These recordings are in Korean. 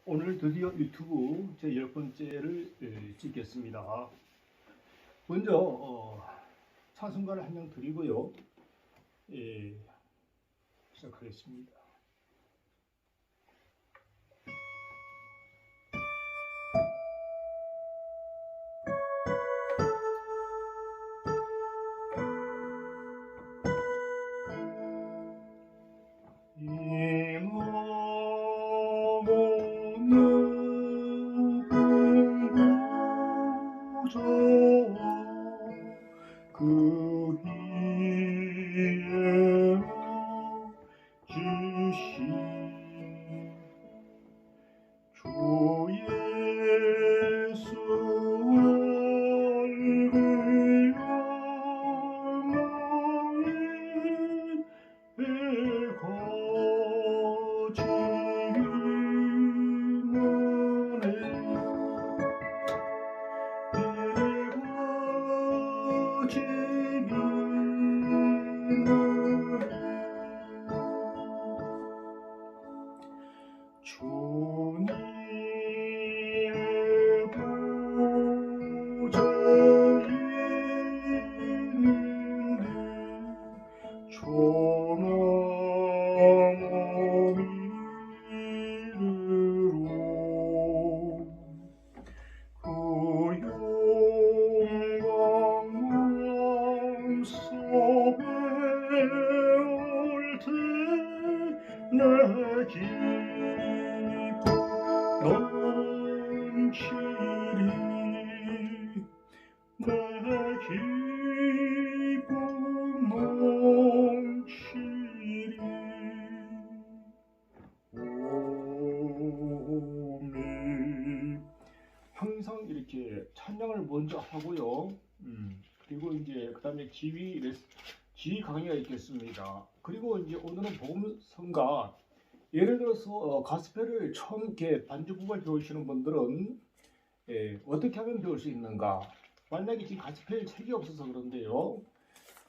오늘 드디어 유튜브 제 10번째를 찍겠습니다. 먼저 찬송가를 한 장 드리고요. 시작하겠습니다. 그 위에 지신 주 예수 얼굴 향하에 주님의 보좌에 있는데 조망함 이르러 그 영광 속에 올 때 내 기쁨 넘치리 내 기쁨 넘치리 오메. 항상 이렇게 찬양을 먼저 하고요. 그리고 이제 그 다음에 지휘 강의가 있겠습니다. 그리고 이제 오늘은 복음성가, 예를 들어서 가스펠을 처음 이렇게 반주곡을 배우시는 분들은 어떻게 하면 배울 수 있는가? 만약에 지금 가스펠 책이 없어서 그런데요.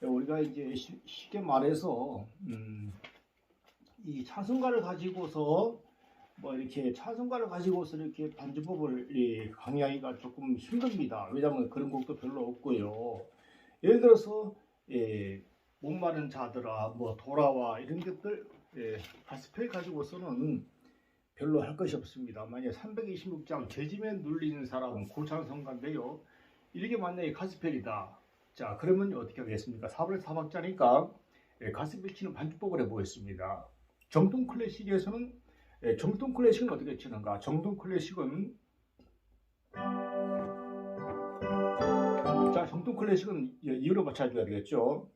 우리가 이제 쉽게 말해서 이 찬송가를 가지고서 이렇게 반주법을 강의하기가 조금 힘듭니다. 왜냐하면 그런 곡도 별로 없고요. 예를 들어서 목마른 자들아, 돌아와, 이런 것들 가스펠 가지고서는 별로 할 것이 없습니다. 만약 326장 죄짐에 눌리는 사람은 고찬송가인데요. 이렇게 만약에 가스펠이다. 자, 그러면 어떻게 하겠습니까? 4월 4박자니까 가스펠 치는 반주법을 해보겠습니다. 정통 클래식에서는 정통 클래식은 어떻게 치는가? 정통 클래식은 이유로 맞춰줘야 되겠죠.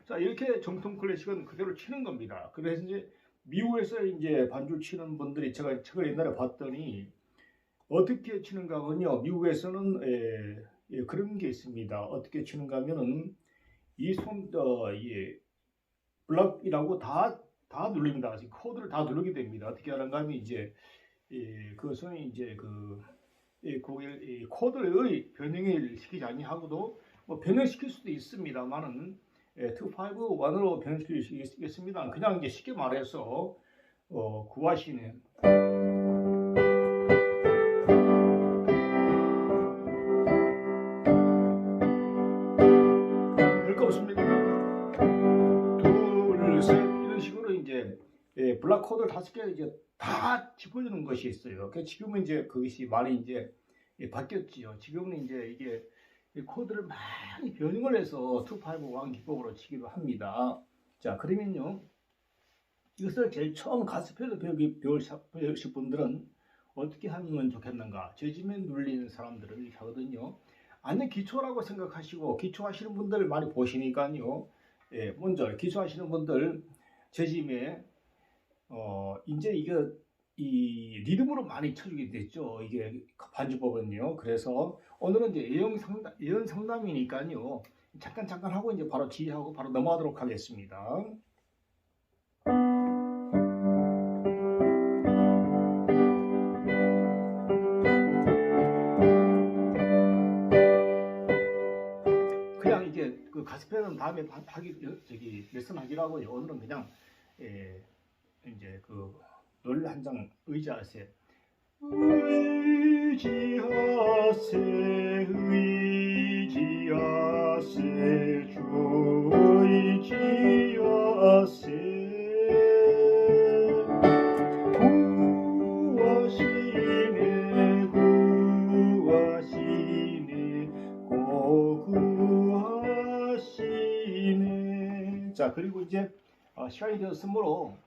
자, 이렇게 정통 클래식은 그대로 치는 겁니다. 그래서 이제 미국에서 이제 반주 치는 분들이 제가 책을 옛날에 봤더니 어떻게 치는가 하면요. 미국에서는 그런 게 있습니다. 어떻게 치는가 하면은 이 블락이라고 다 누릅니다. 코드를 다 누르게 됩니다. 어떻게 하는가 하면 이제 그것은 이제 거기 코드의 변형을 시키지 아니하고도 변형시킬 수도 있습니다만은 251으로 변형시킬 수 있겠습니다. 그냥 이제 쉽게 말해서 구하시는 별거 없습니다. 둘, 셋 이런 식으로 이제 블락 코드를 5개 이제 다 짚어주는 것이 있어요. 지금은 이제 그것이 많이 이제 바뀌었지요. 지금은 이제 이게 코드를 많이 변형을 해서 251 기법으로 치기도 합니다. 자, 그러면요. 이것을 제일 처음 가스펠로 배우실 분들은 어떻게 하면 좋겠는가? 죄짐에 눌리는 사람들은 이렇게 하거든요. 아니, 기초라고 생각하시고 기초하시는 분들 많이 보시니까요. 먼저 기초하시는 분들 죄짐에 이제 이 리듬으로 많이 쳐주게 됐죠. 이게 반주법은요. 그래서 오늘은 이제 예언 상담이니까요. 잠깐 하고 이제 바로 지휘하고 바로 넘어가도록 하겠습니다. 가스펠은 다음에 하기 저기 레슨 하기로 하고요. 오늘은 그냥 이제 그 노래 한 장 의지하세. 의지하세 의지하세 주 의지하세 구하시네 구하시네 꼭 구하시네. 자 그리고 이제 시간이 되었으므로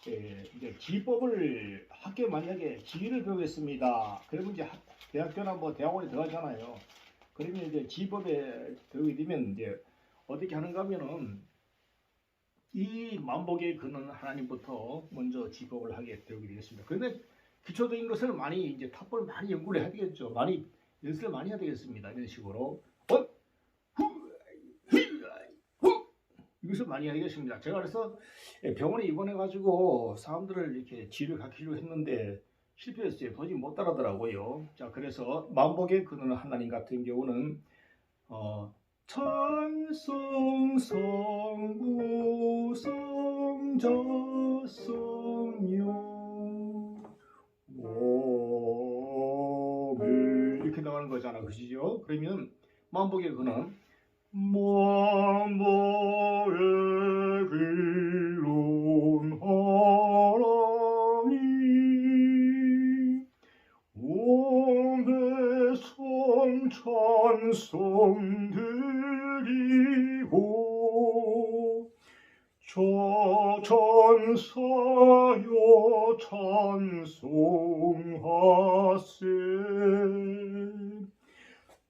이제 지법을 학교 만약에 지휘를 배우겠습니다. 그러면 이제 대학교나 뭐 대학원에 들어가잖아요. 그러면 이제 지법에 들어오게 되면 이제 어떻게 하는가 하면은 이 만복에 그는 하나님부터 먼저 지법을 하게 되게 되겠습니다. 그런데 기초적인 것을 많이 이제 탑을 많이 연구를 해야 되겠죠. 많이 연습을 많이 해야 되겠습니다. 이런 식으로 이것을 많이 하겠습니다. 제가 그래서 병원에 입원해가지고 사람들을 이렇게 지를 가르치려고 했는데 실패했어요. 도저히 못 따라더라고요. 자, 그래서 만복의 그는 하나님 같은 경우는 찬송 성부 성자 성령 오멘 이렇게 나가는 거잖아, 그시죠? 그러면 만복의 그는 만복의 길론 하나님 오매선 찬송 드리고 저 천사여 찬송하세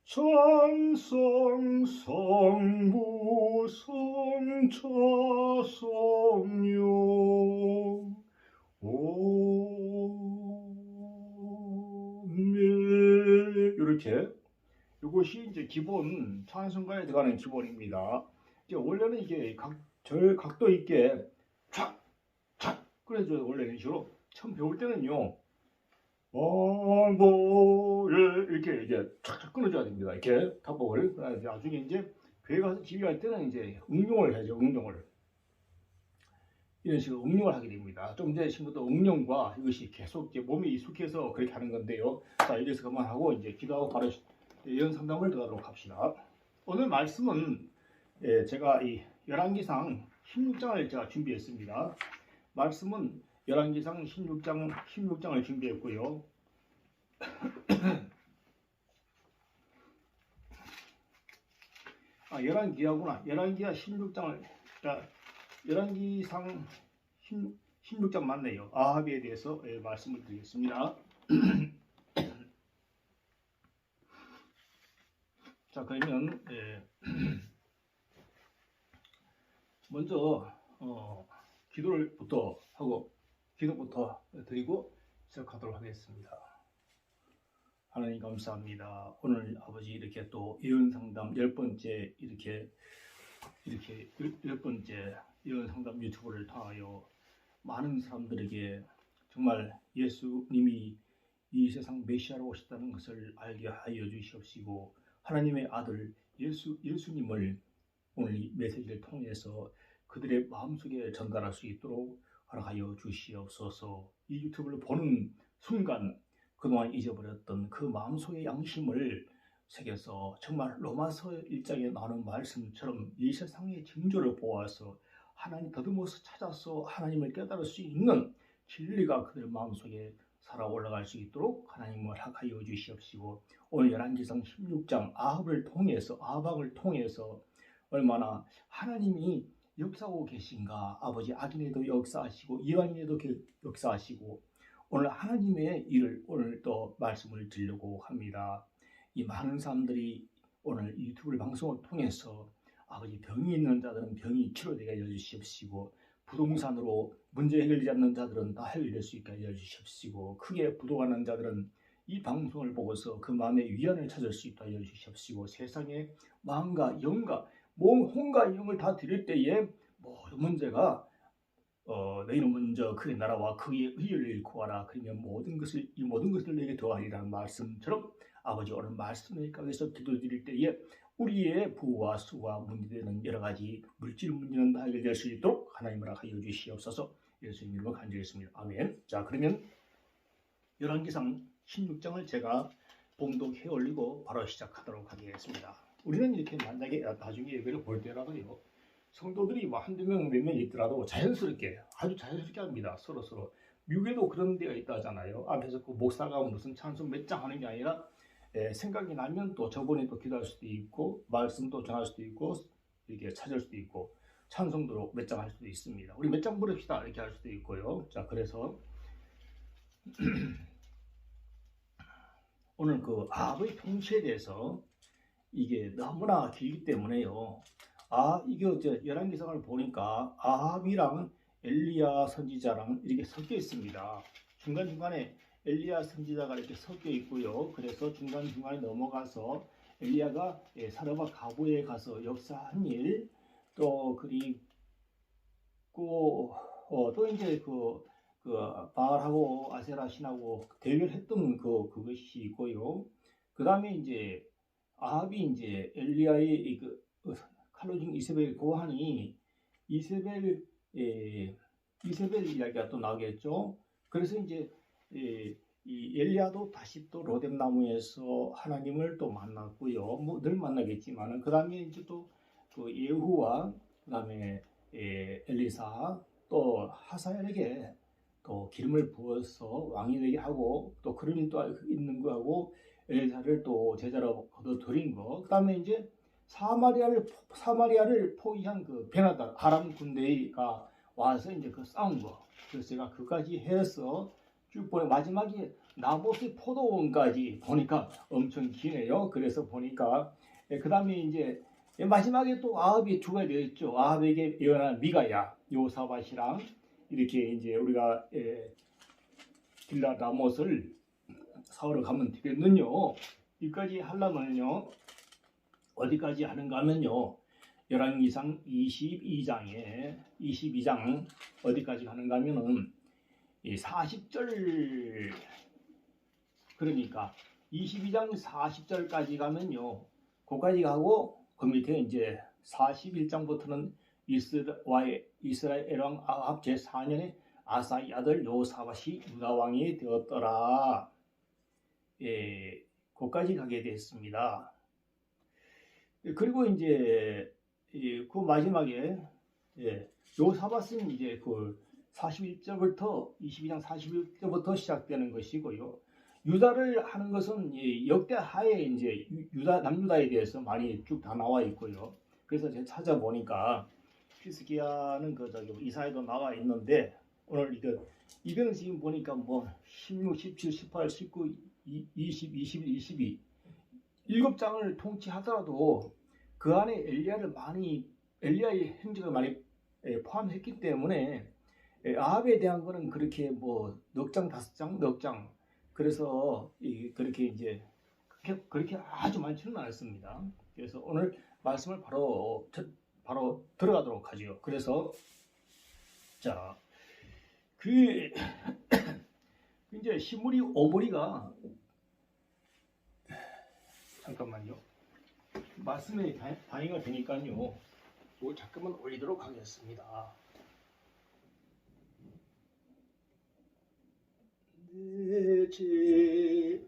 찬송 성부 성자 성령 오멘 이렇게 이것이 이제 기본 찬송가에 들어가는 기본입니다. 이제 원래는 이게 각도 있게 촥촥 그래서 원래는 식으로 처음 배울 때는요. 이렇게 이제 촥촥 끊어줘야 됩니다. 이렇게 타법을. 나중에 이제 교회 가서 지휘할 때는 이제 응용을 해야죠. 응용을. 이런 식으로 응용을 하게 됩니다. 좀 전에 친구도 응용과 이것이 계속 이제 몸에 익숙해서 그렇게 하는 건데요. 자, 여기서 그만하고 이제 기도하고 바로 예언 상담을 들어가도록 합시다. 오늘 말씀은 제가 이 열왕기상 16장을 제가 준비했습니다. 말씀은 열왕기상 16장을 준비했고요. 열왕기하구나. 열왕기하 16장을 열왕기상 16장 맞네요. 아합에 대해서 말씀을 드리겠습니다. 자, 그러면 먼저 기도부터 드리고 시작하도록 하겠습니다. 하나님 감사합니다. 오늘 아버지 이렇게 또 예언 상담 10번째 이렇게 10번째 예언 상담 유튜브를 통하여 많은 사람들에게 정말 예수님이 이 세상 메시아로 오셨다는 것을 알게 하여 주시옵시고 하나님의 아들 예수님을 오늘 이 메시지를 통해서 그들의 마음속에 전달할 수 있도록 허락하여 주시옵소서. 이 유튜브를 보는 순간 그동안 잊어버렸던 그 마음속의 양심을 새겨서 정말 로마서 1장에 나오는 말씀처럼 이 세상의 징조를 보아서 하나님 더듬어서 찾아서 하나님을 깨달을 수 있는 진리가 그들 마음속에 살아 올라갈 수 있도록 하나님을 허락하여 주시옵시고 오늘 열왕기상 16장 아합을 통해서 얼마나 하나님이 역사하고 계신가. 아버지 악인에도 역사하시고 이방인에도 역사하시고 오늘 하나님의 일을 오늘 또 말씀을 드리려고 합니다. 이 많은 사람들이 오늘 유튜브 방송을 통해서 아버지 병이 있는 자들은 병이 치료되게 해주시옵시고 부동산으로 문제 해결되지 않는 자들은 다 해결될 수 있게 해주시옵시고 크게 부도하는 자들은 이 방송을 보고서 그 마음의 위안을 찾을 수 있게 해주시옵시고 세상의 마음과 영과 혼과 영을 다 드릴 때에 모든 문제가 너희는 먼저 그의 나라와 그의 의를 구하라. 그러면 이 모든 것을 내게 더하리라는 말씀처럼 아버지 오늘 말씀을 가해서 기도드릴 때에 우리의 부와 수와 문제되는 여러 가지 물질 문제는 다 해결될 수 있도록 하나님을 하여 주시옵소서. 예수님 이름으로 간절했습니다. 아멘. 자, 그러면 열왕기상 16장을 제가 봉독해 올리고 바로 시작하도록 하겠습니다. 우리는 이렇게 만약에 나중에 예배를 볼 때라도요, 성도들이 뭐 한두 명 몇 명 있더라도 자연스럽게 아주 자연스럽게 합니다. 서로. 미국에도 그런 데가 있다잖아요. 앞에서 그 목사가 무슨 찬송 몇 장 하는 게 아니라 생각이 나면 또 저번에 또 기도할 수도 있고 말씀도 전할 수도 있고 이렇게 찾을 수도 있고 찬송도 몇 장 할 수도 있습니다. 우리 몇 장 부릅시다 이렇게 할 수도 있고요. 자, 그래서 오늘 그 아합의 통치에 대해서 이게 너무나 길기 때문에요. 이게 어제 열왕기상을 보니까 아합이랑 엘리야 선지자랑 이렇게 섞여 있습니다. 중간중간에 엘리야 선지자가 이렇게 섞여 있고요. 그래서 중간중간에 넘어가서 엘리야가 사르밧 가부에 가서 역사한 일, 또 그리고 또 이제 그 바알하고 아세라 신하고 대결했던 그것이 있고요. 그 다음에 이제 아합이 이제 엘리야의 칼로 죽인 이세벨 고한이 이세벨 이야기가 또 나오겠죠. 그래서 이제 이 엘리야도 다시 또 로뎀나무에서 하나님을 또 만났고요. 뭐 늘 만나겠지만은 그 다음에 이제 또 그 예후와 그 다음에 엘리사 또 하사엘에게 또 기름을 부어서 왕이 되게 하고 또 그런 일도 있는 거하고 엘리사를 또 제자로 거둬들인 거. 그 다음에 이제 사마리아를 포위한 그 베나다 아람 군대가 와서 이제 그 싸운 거. 그래서 제가 그까지 해서 쭉 보니 마지막에 나봇의 포도원까지 보니까 엄청 기네요. 그래서 보니까 그 다음에 이제 마지막에 또 아합이 죽어야 되겠죠. 아합에게 예언한 미가야 요사밧이랑 이렇게 이제 우리가 길라 라못을 사우러 가면 되겠는요. 여기까지 하려면요. 어디까지 하는가 하면요. 열왕기상 22장 어디까지 가는가 하면은 40절, 그러니까 22장 40절까지 가면요. 거기까지 가고 그 밑에 이제 41장부터는 이스라엘 왕 아합 제4년에 아사의 아들 요사밧이 유다 왕이 되었더라. 거기까지 가게 됐습니다. 그리고 이제 그 마지막에 요사밧은 이제 그 41절부터 22장 41절부터 시작되는 것이고요. 유다를 하는 것은 역대 하에 이제 남유다에 대해서 많이 쭉 다 나와 있고요. 그래서 제가 찾아보니까 히스기야는 이사야도 나와 있는데 오늘 이거는 지금 보니까 뭐 16, 17, 18, 19, 20, 21, 22 7장을 통치하더라도 그 안에 엘리야의 행적을 많이 포함했기 때문에 아합에 대한 거는 그렇게 뭐 넉 장, 5장, 넉 장 그래서 그렇게 이제 그렇게 아주 많지는 않았습니다. 그래서 오늘 말씀을 바로 들어가도록 하죠. 그래서 자, 이제 시므리 오므리가 잠깐만요. 말씀에 방해가 되니까요. 이걸 잠깐만 올리도록 하겠습니다.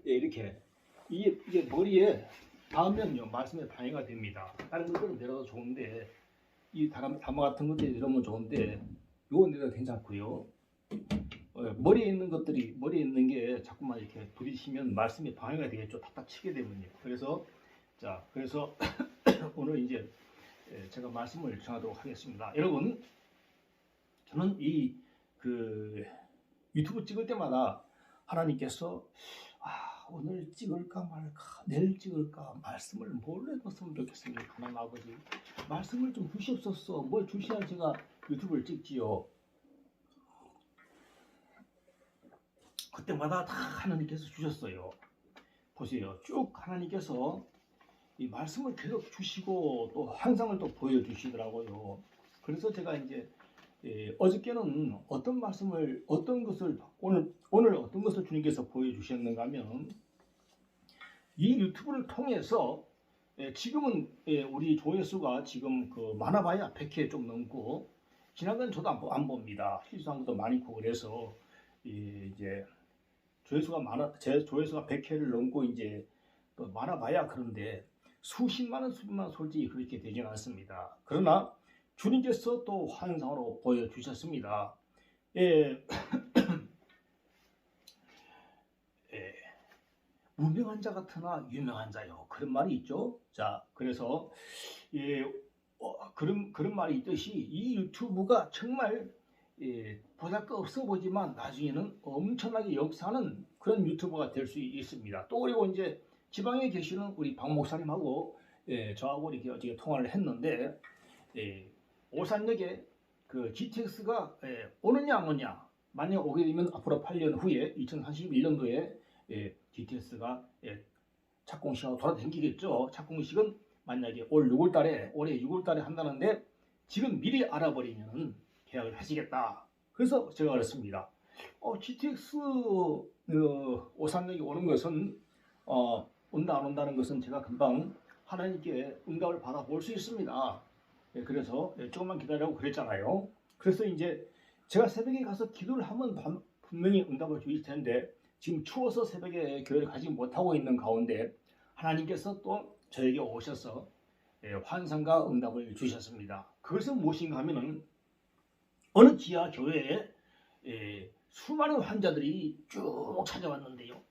이렇게 이게 머리에 닿으면요 말씀에 방해가 됩니다. 다른 것들은 내려도 좋은데 이 담화 같은 것들이 내려오면 좋은데 요건 내려도 괜찮고요. 머리에 있는 게 자꾸만 이렇게 부딪히면 말씀에 방해가 되겠죠. 탁탁 치게 되면요. 그래서 오늘 이제 제가 말씀을 전하도록 하겠습니다. 여러분, 저는 유튜브 찍을 때마다 하나님께서 오늘 찍을까 말까, 내일 찍을까, 말씀을 뭘 해줬으면 좋겠습니다. 하나님 아버지, 말씀을 좀 주시옵소서. 뭘 주셔야 제가 유튜브를 찍지요. 그때마다 다 하나님께서 주셨어요. 보세요. 쭉 하나님께서 이 말씀을 계속 주시고 또 환상을 또 보여주시더라고요. 그래서 제가 이제 어저께는 어떤 것을 오늘 어떤 것을 주님께서 보여주셨는가 하면 이 유튜브를 통해서 지금은 우리 조회수가 지금 그 많아봐야 100회 좀 넘고 지난번 저도 안 봅니다. 실수한 것도 많이 있고 그래서 이제 제 조회수가 100회를 넘고 이제 또 많아봐야 그런데 수십만 원, 수백만 원 솔직히 그렇게 되지는 않습니다. 그러나 주님께서 또 환상으로 보여주셨습니다. 예, 예, 무명한 자 같으나 유명한 자요. 그런 말이 있죠. 자, 그래서 예, 그런 말이 있듯이 이 유튜브가 정말 보잘것없어 보지만 나중에는 엄청나게 역사하는 그런 유튜버가 될 수 있습니다. 또 그리고 이제 지방에 계시는 우리 박 목사님하고 저하고 이렇게 어떻게 통화를 했는데 오산역에 그 GTX가 오느냐 안 오냐 만약 오게 되면 앞으로 8년 후에 2031년도에 GTX가 착공식하고 돌아다니겠죠. 착공식은 만약에 올해 6월달에 한다는데 지금 미리 알아버리면 계약을 하시겠다. 그래서 제가 그랬습니다. GTX 오산역에 오는 것은 온다 안 온다는 것은 제가 금방 하나님께 응답을 받아볼 수 있습니다. 그래서 조금만 기다리라고 그랬잖아요. 그래서 이제 제가 새벽에 가서 기도를 하면 분명히 응답을 주실 텐데 지금 추워서 새벽에 교회를 가지 못하고 있는 가운데 하나님께서 또 저에게 오셔서 환상과 응답을 주셨습니다. 그것은 무엇인가 하면은 어느 지하 교회에 수많은 환자들이 쭉 찾아왔는데요.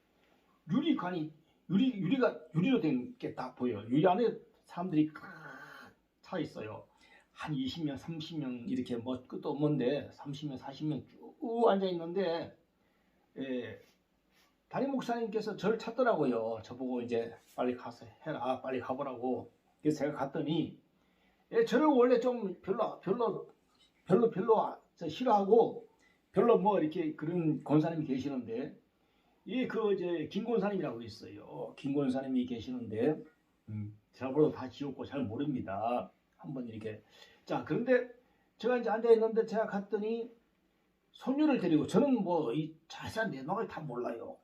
유리로 된 게 딱 보여요. 유리 안에 사람들이 차 있어요. 한 20명, 30명 이렇게 뭐 끝도 없는데 30명, 40명 쭉 앉아 있는데 담임 목사님께서 저를 찾더라고요. 저보고 이제 빨리 가서 해라, 빨리 가보라고. 그래서 제가 갔더니 저를 원래 좀 별로 싫어하고 별로 뭐 이렇게 그런 권사님이 계시는데 이제 김 권사님이라고 있어요. 김 권사님이 계시는데 저보다 다 지웠고 잘 모릅니다. 한번 이렇게 그런데 제가 이제 앉아 있는데 제가 갔더니 손녀를 데리고 저는 뭐 이 자세한 내막을 다 몰라요.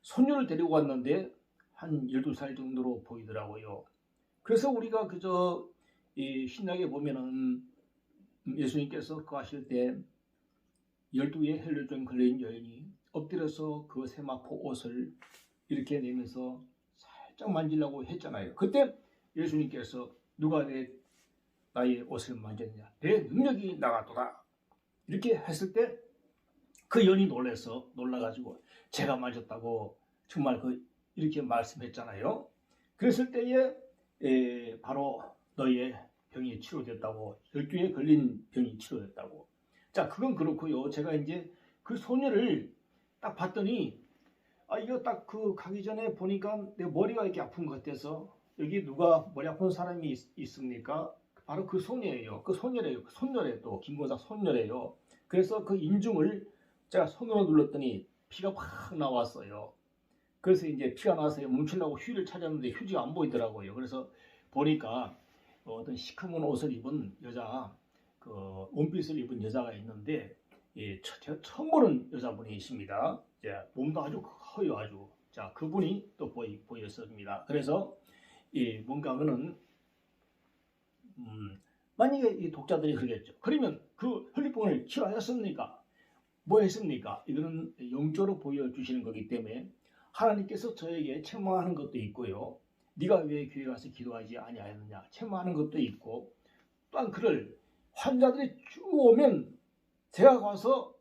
손녀를 데리고 왔는데 한 12살 정도로 보이더라고요. 그래서 우리가 그저 이 신약에 보면은 예수님께서 거하실 때 12의 헬류증 걸린 여인이 엎드려서 그 세마포 옷을 이렇게 내면서 살짝 만지려고 했잖아요. 그때 예수님께서 누가 나의 옷을 만졌냐? 내 능력이 나갔도다. 이렇게 했을 때 그 여인이 놀라가지고 제가 만졌다고 정말 이렇게 말씀했잖아요. 그랬을 때에 바로 너의 병이 치료됐다고 12에 걸린 병이 치료됐다고. 그건 그렇고요. 제가 이제 그 소녀를 딱 봤더니 이거 딱 가기 전에 보니까 내 머리가 이렇게 아픈 것 같아서 여기 누가 머리 아픈 사람이 있습니까? 바로 그 소녀예요. 그 손녀래요. 또 김권사 손녀래요. 그래서 그 인중을 제가 손으로 눌렀더니 피가 팍 나왔어요. 그래서 이제 피가 나서 뭉치려고 휴지를 찾았는데 휴지가 안 보이더라고요. 그래서 보니까 어떤 시커먼 옷을 입은 여자, 원피스를 입은 여자가 있는데 제가 처음 보는 여자분이 있습니다. 몸도 아주 커요, 아주. 그분이 또 보였습니다. 그래서 뭔가 그는 만약에 이 독자들이 그러겠죠. 그러면 그 혈리병을 치료하였습니까? 뭐 했습니까? 이거는 영적으로 보여주시는 거기 때문에 하나님께서 저에게 책망하는 것도 있고요. 네가 왜 교회 가서 기도하지 아니하였느냐 책망하는 것도 있고 또한 그를 환자들이 쭉 오면 제가 가서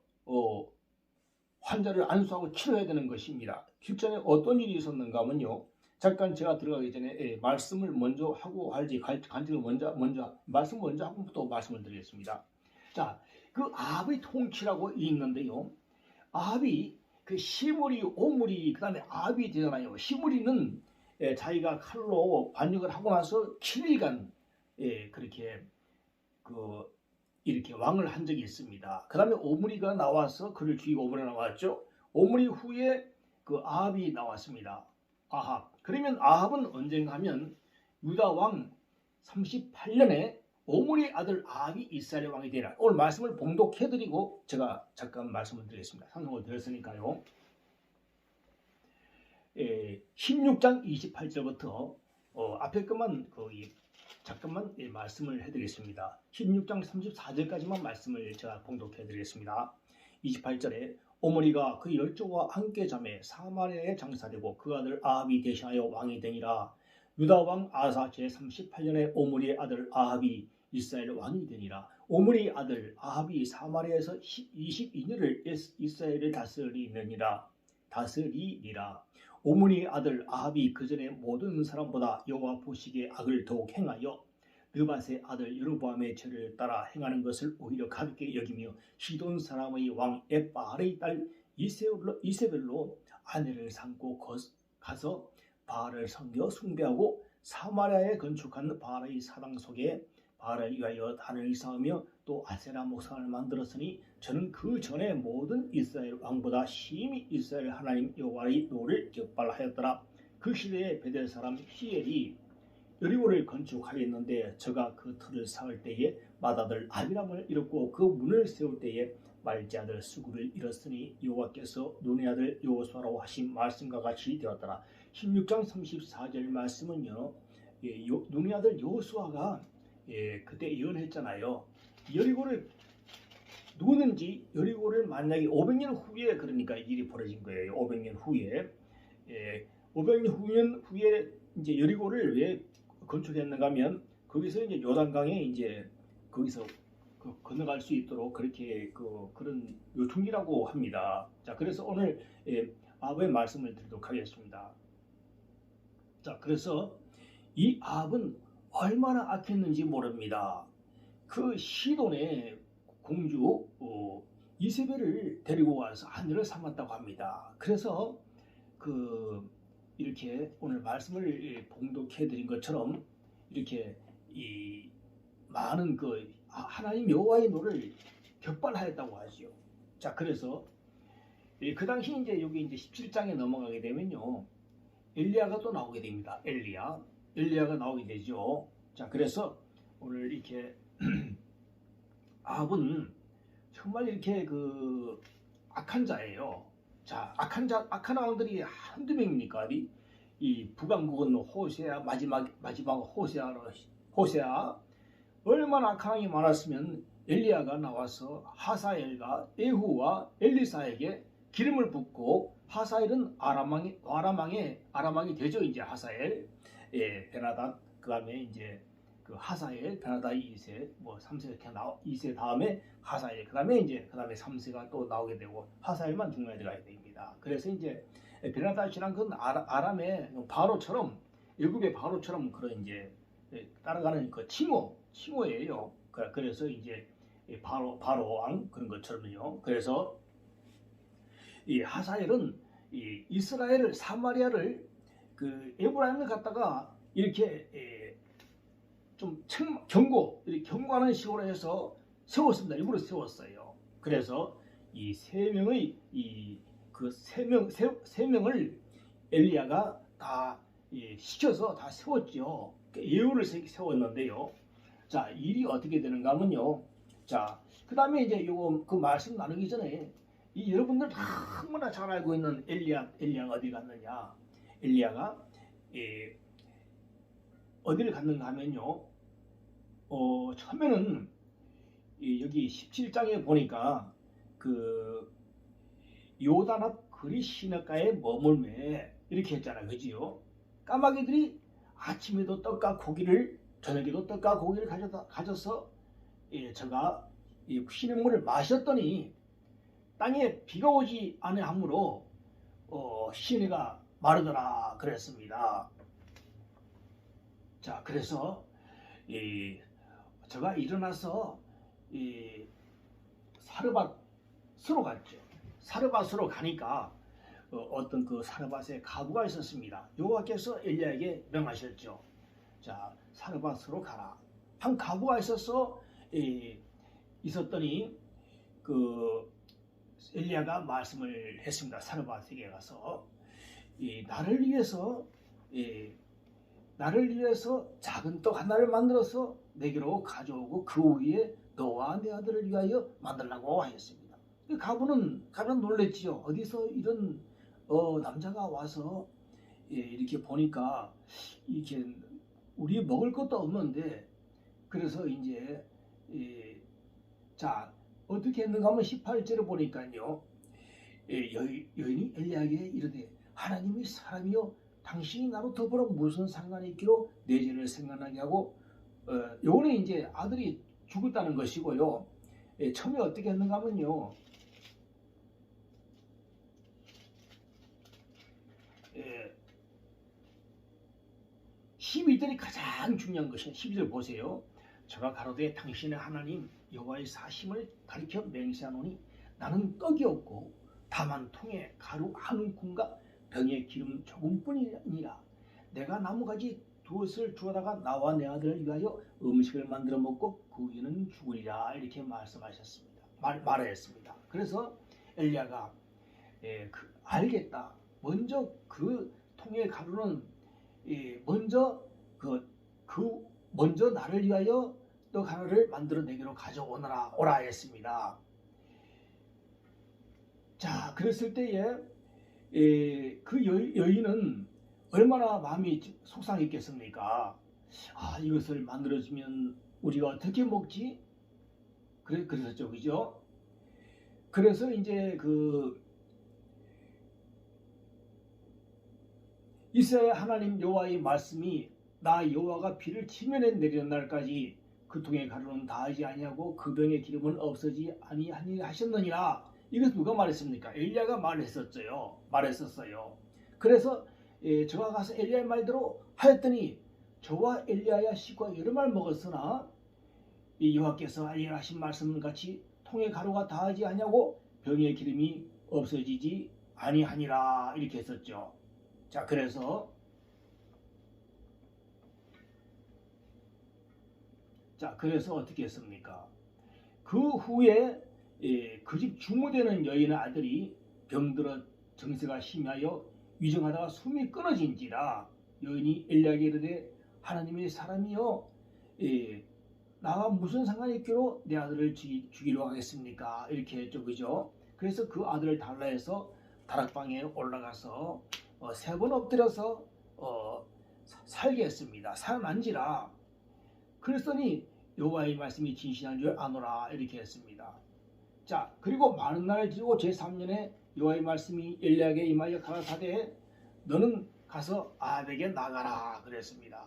환자를 안수하고 치료해야 되는 것입니다. 실전에 어떤 일이 있었는가 하면요. 잠깐 제가 들어가기 전에 말씀을 먼저 하고 할지 간증을 말씀 먼저 하고 또 말씀을 드리겠습니다. 그 아합의 통치라고 있는데요. 아합이 그 시므리, 오므리, 그 다음에 아합이 되잖아요. 시므리는 자기가 칼로 반역을 하고 나서 7일간 그렇게 이렇게 왕을 한 적이 있습니다. 그 다음에 오므리가 나와서 그를 죽이고 오므리가 나왔죠. 오므리 후에 그 아합이 나왔습니다. 아합. 그러면 아합은 언젠가 하면 유다 왕 38년에 오므리 아들 아합이 이스라엘 왕이 되라. 오늘 말씀을 봉독해드리고 제가 잠깐 말씀을 드리겠습니다. 상송을 드렸으니까요. 16장 28절부터 앞에 것만 잠깐만 말씀을 해드리겠습니다. 16장 34절까지만 말씀을 제가 봉독해 드리겠습니다. 28절에 오므리가 그 열조와 함께 잠에 사마리아에 장사되고 그 아들 아합이 대신하여 왕이 되니라. 유다 왕 아사 제38년에 오므리의 아들 아합이 이스라엘 왕이 되니라. 오므리 아들 아합이 사마리아에서 22년을 이스라엘을 다스리니라. 오므리 아들 아합이 그 전에 모든 사람보다 여호와 보시기에 악을 더욱 행하여 느밧의 아들 여로보암의 죄를 따라 행하는 것을 오히려 가볍게 여기며 시돈 사람의 왕 엣바알의 딸 이세벨로 아내를 삼고 가서 바알을 섬겨 숭배하고 사마리아에 건축한 바알의 사당 속에 바알을 위하여 단을 쌓으며 또 아세라 목상을 만들었으니 저는 그 전에 모든 이스라엘 왕보다 심히 이스라엘 하나님 여호와의 노를 격발하였더라. 그 시대에 베델 사람 히엘이 여리고를 건축하였는데 저가 그 틀을 쌓을 때에 맏아들 아비람을 잃었고 그 문을 세울 때에 말지 아들 수구를 잃었으니 여호와께서 눈의 아들 여호수아로 하신 말씀과 같이 되었더라. 16장 34절 말씀은요, 눈의 아들 여호수아가 그때 예언했잖아요. 여리고를 누구든지 여리고를 만약에 500년 후에 그러니까 일이 벌어진 거예요. 500년 후에 500년 후에 이제 여리고를 왜 건축했는가 하면 거기서 이제 요단강에 이제 거기서 건너갈 수 있도록 그렇게 그런 요충지라고 합니다. 자, 그래서 오늘 아합의 말씀을 드리도록 하겠습니다. 자, 그래서 이 아합은 얼마나 악했는지 모릅니다. 그 시돈의 공주 이세벨을 데리고 와서 아내를 삼았다고 합니다. 그래서 이렇게 오늘 말씀을 봉독해 드린 것처럼 이렇게 이 많은 하나님 여호와의 노를 격발하였다고 하지요. 자, 그래서 그 당시 이제 여기 이제 17장에 넘어가게 되면요, 엘리야가 또 나오게 됩니다. 엘리야가 나오게 되죠. 자, 그래서 오늘 이렇게 아합은 정말 이렇게 악한 자예요. 자, 악한 왕들이 한두 명입니까? 이 북왕국은 호세아, 마지막 호세아 얼마나 악한 왕이 많았으면 엘리야가 나와서 하사엘과 에후와 엘리사에게 기름을 붓고, 하사엘은 아람왕이 되죠. 이제 하사엘, 베나닷, 그 다음에 이제 하사엘, 베나닷 2세, 3세 이렇게 2세 다음에 하사엘, 그 다음에 3세가 또 나오게 되고 하사엘만 중간에 들어가야 됩니다. 그래서 이제 베나닷이란 건 아람의 바로처럼, 일국의 바로처럼 그런 이제 따라가는 칭호예요. 그래서 이제 바로 왕 그런 것처럼요. 그래서 이 하사엘은 이 이스라엘을, 사마리아를 에브라임을 갖다가 이렇게 좀 경고하는 식으로 해서 세웠습니다. 일부러 세웠어요. 그래서 이 세 명을 엘리야가 다 시켜서 다 세웠죠. 예우를 세웠는데요. 자, 일이 어떻게 되는가 하면요. 자, 그 다음에 이제 그 말씀 나누기 전에 여러분들 너무나 잘 알고 있는 엘리야가 어디 갔느냐. 엘리야가 어디를 갔는가 하면요. 처음에는 여기 17장에 보니까 요단 앞 그리 시냇가에 머물매 이렇게 했잖아요. 그지요? 까마귀들이 아침에도 떡과 고기를, 저녁에도 떡과 고기를 가져서 저가 이 시냇물을 마셨더니 땅에 비가 오지 아니하므로 시내가 마르더라 그랬습니다. 자, 그래서 저가 일어나서 사르밧으로 갔죠. 사르밧으로 가니까 어떤 사르밧에 가부가 있었습니다. 여호와께서 엘리야에게 명하셨죠. 자, 사르밧으로 가라. 한 가부가 있었더니 엘리야가 말씀을 했습니다. 사르밧에게 가서 나를 위해서 작은 떡 하나를 만들어서 내게로 가져오고 그 위에 너와 내 아들을 위하여 만들라고 하였습니다. 가부는 놀랬지요. 어디서 이런 남자가 와서 이렇게 보니까 이렇게 우리 먹을 것도 없는데 그래서 이제 자 어떻게 했는가 하면 18절을 보니까요. 여인이 엘리야에게 이르되 하나님이 사람이요 당신이 나로 더불어 무슨 상관이 있기로 내 죄를 생각나게 하고 요거는 이제 아들이 죽었다는 것이고요. 처음에 어떻게 했는가 하면요. 12절이 가장 중요한 것이에요. 12절 보세요. 저가 가로되 당신의 하나님 여호와의 사심을 가리켜 맹세하노니 나는 떡이 없고 다만 통에 가루 한 움큼과 병에 기름 조금뿐이니라. 내가 나무가지 두엇을 주어다가 나와 내 아들을 위하여 음식을 만들어 먹고 그 후에는 죽으리라. 이렇게 말씀하셨습니다. 말했습니다. 그래서 엘리야가 알겠다. 먼저 그 통에 가루는 먼저 먼저 나를 위하여 떡 하나를 만들어 내기로 오라 했습니다. 자, 그랬을 때에 그 여인은 얼마나 마음이 속상했겠습니까? 아, 이것을 만들어주면 우리가 어떻게 먹지? 그랬었죠, 그죠? 그래서 이제 이스라엘 하나님 여호와의 말씀이 나 여호와가 비를 치면에 내리는 날까지 그 통에 가루는 다하지 아니하고 그 병의 기름은 없어지지 아니하니 하셨느니라. 이것 누가 말했습니까? 엘리야가 말했었어요. 그래서 저가 가서 엘리야의 말대로 하였더니 저와 엘리야야 식구가 여러 말 먹었으나 여호와께서 알려하신 말씀 같이 통에 가루가 다하지 아니하고 병의 기름이 없어지지 아니하니라. 이렇게 했었죠. 자, 그래서 어떻게 했습니까? 그 후에 그 집 주무되는 여인의 아들이 병들어 정세가 심하여 위정하다가 숨이 끊어진지라. 여인이 엘리야에게 이르되 하나님의 사람이여 나와 무슨 상관이 있기로 내 아들을 죽이려 하겠습니까? 이렇게 했죠, 그죠? 그래서 그 아들을 달라 해서 다락방에 올라가서 3번 엎드려서 살게 했습니다. 살만지라. 그랬더니 여호와의 말씀이 진실한 줄 아노라. 이렇게 했습니다. 자, 그리고 많은 날을 지르고 제3년에 여호와의 말씀이 엘리야에게 임하여 가라사대 너는 가서 아합에게 나가라. 그랬습니다.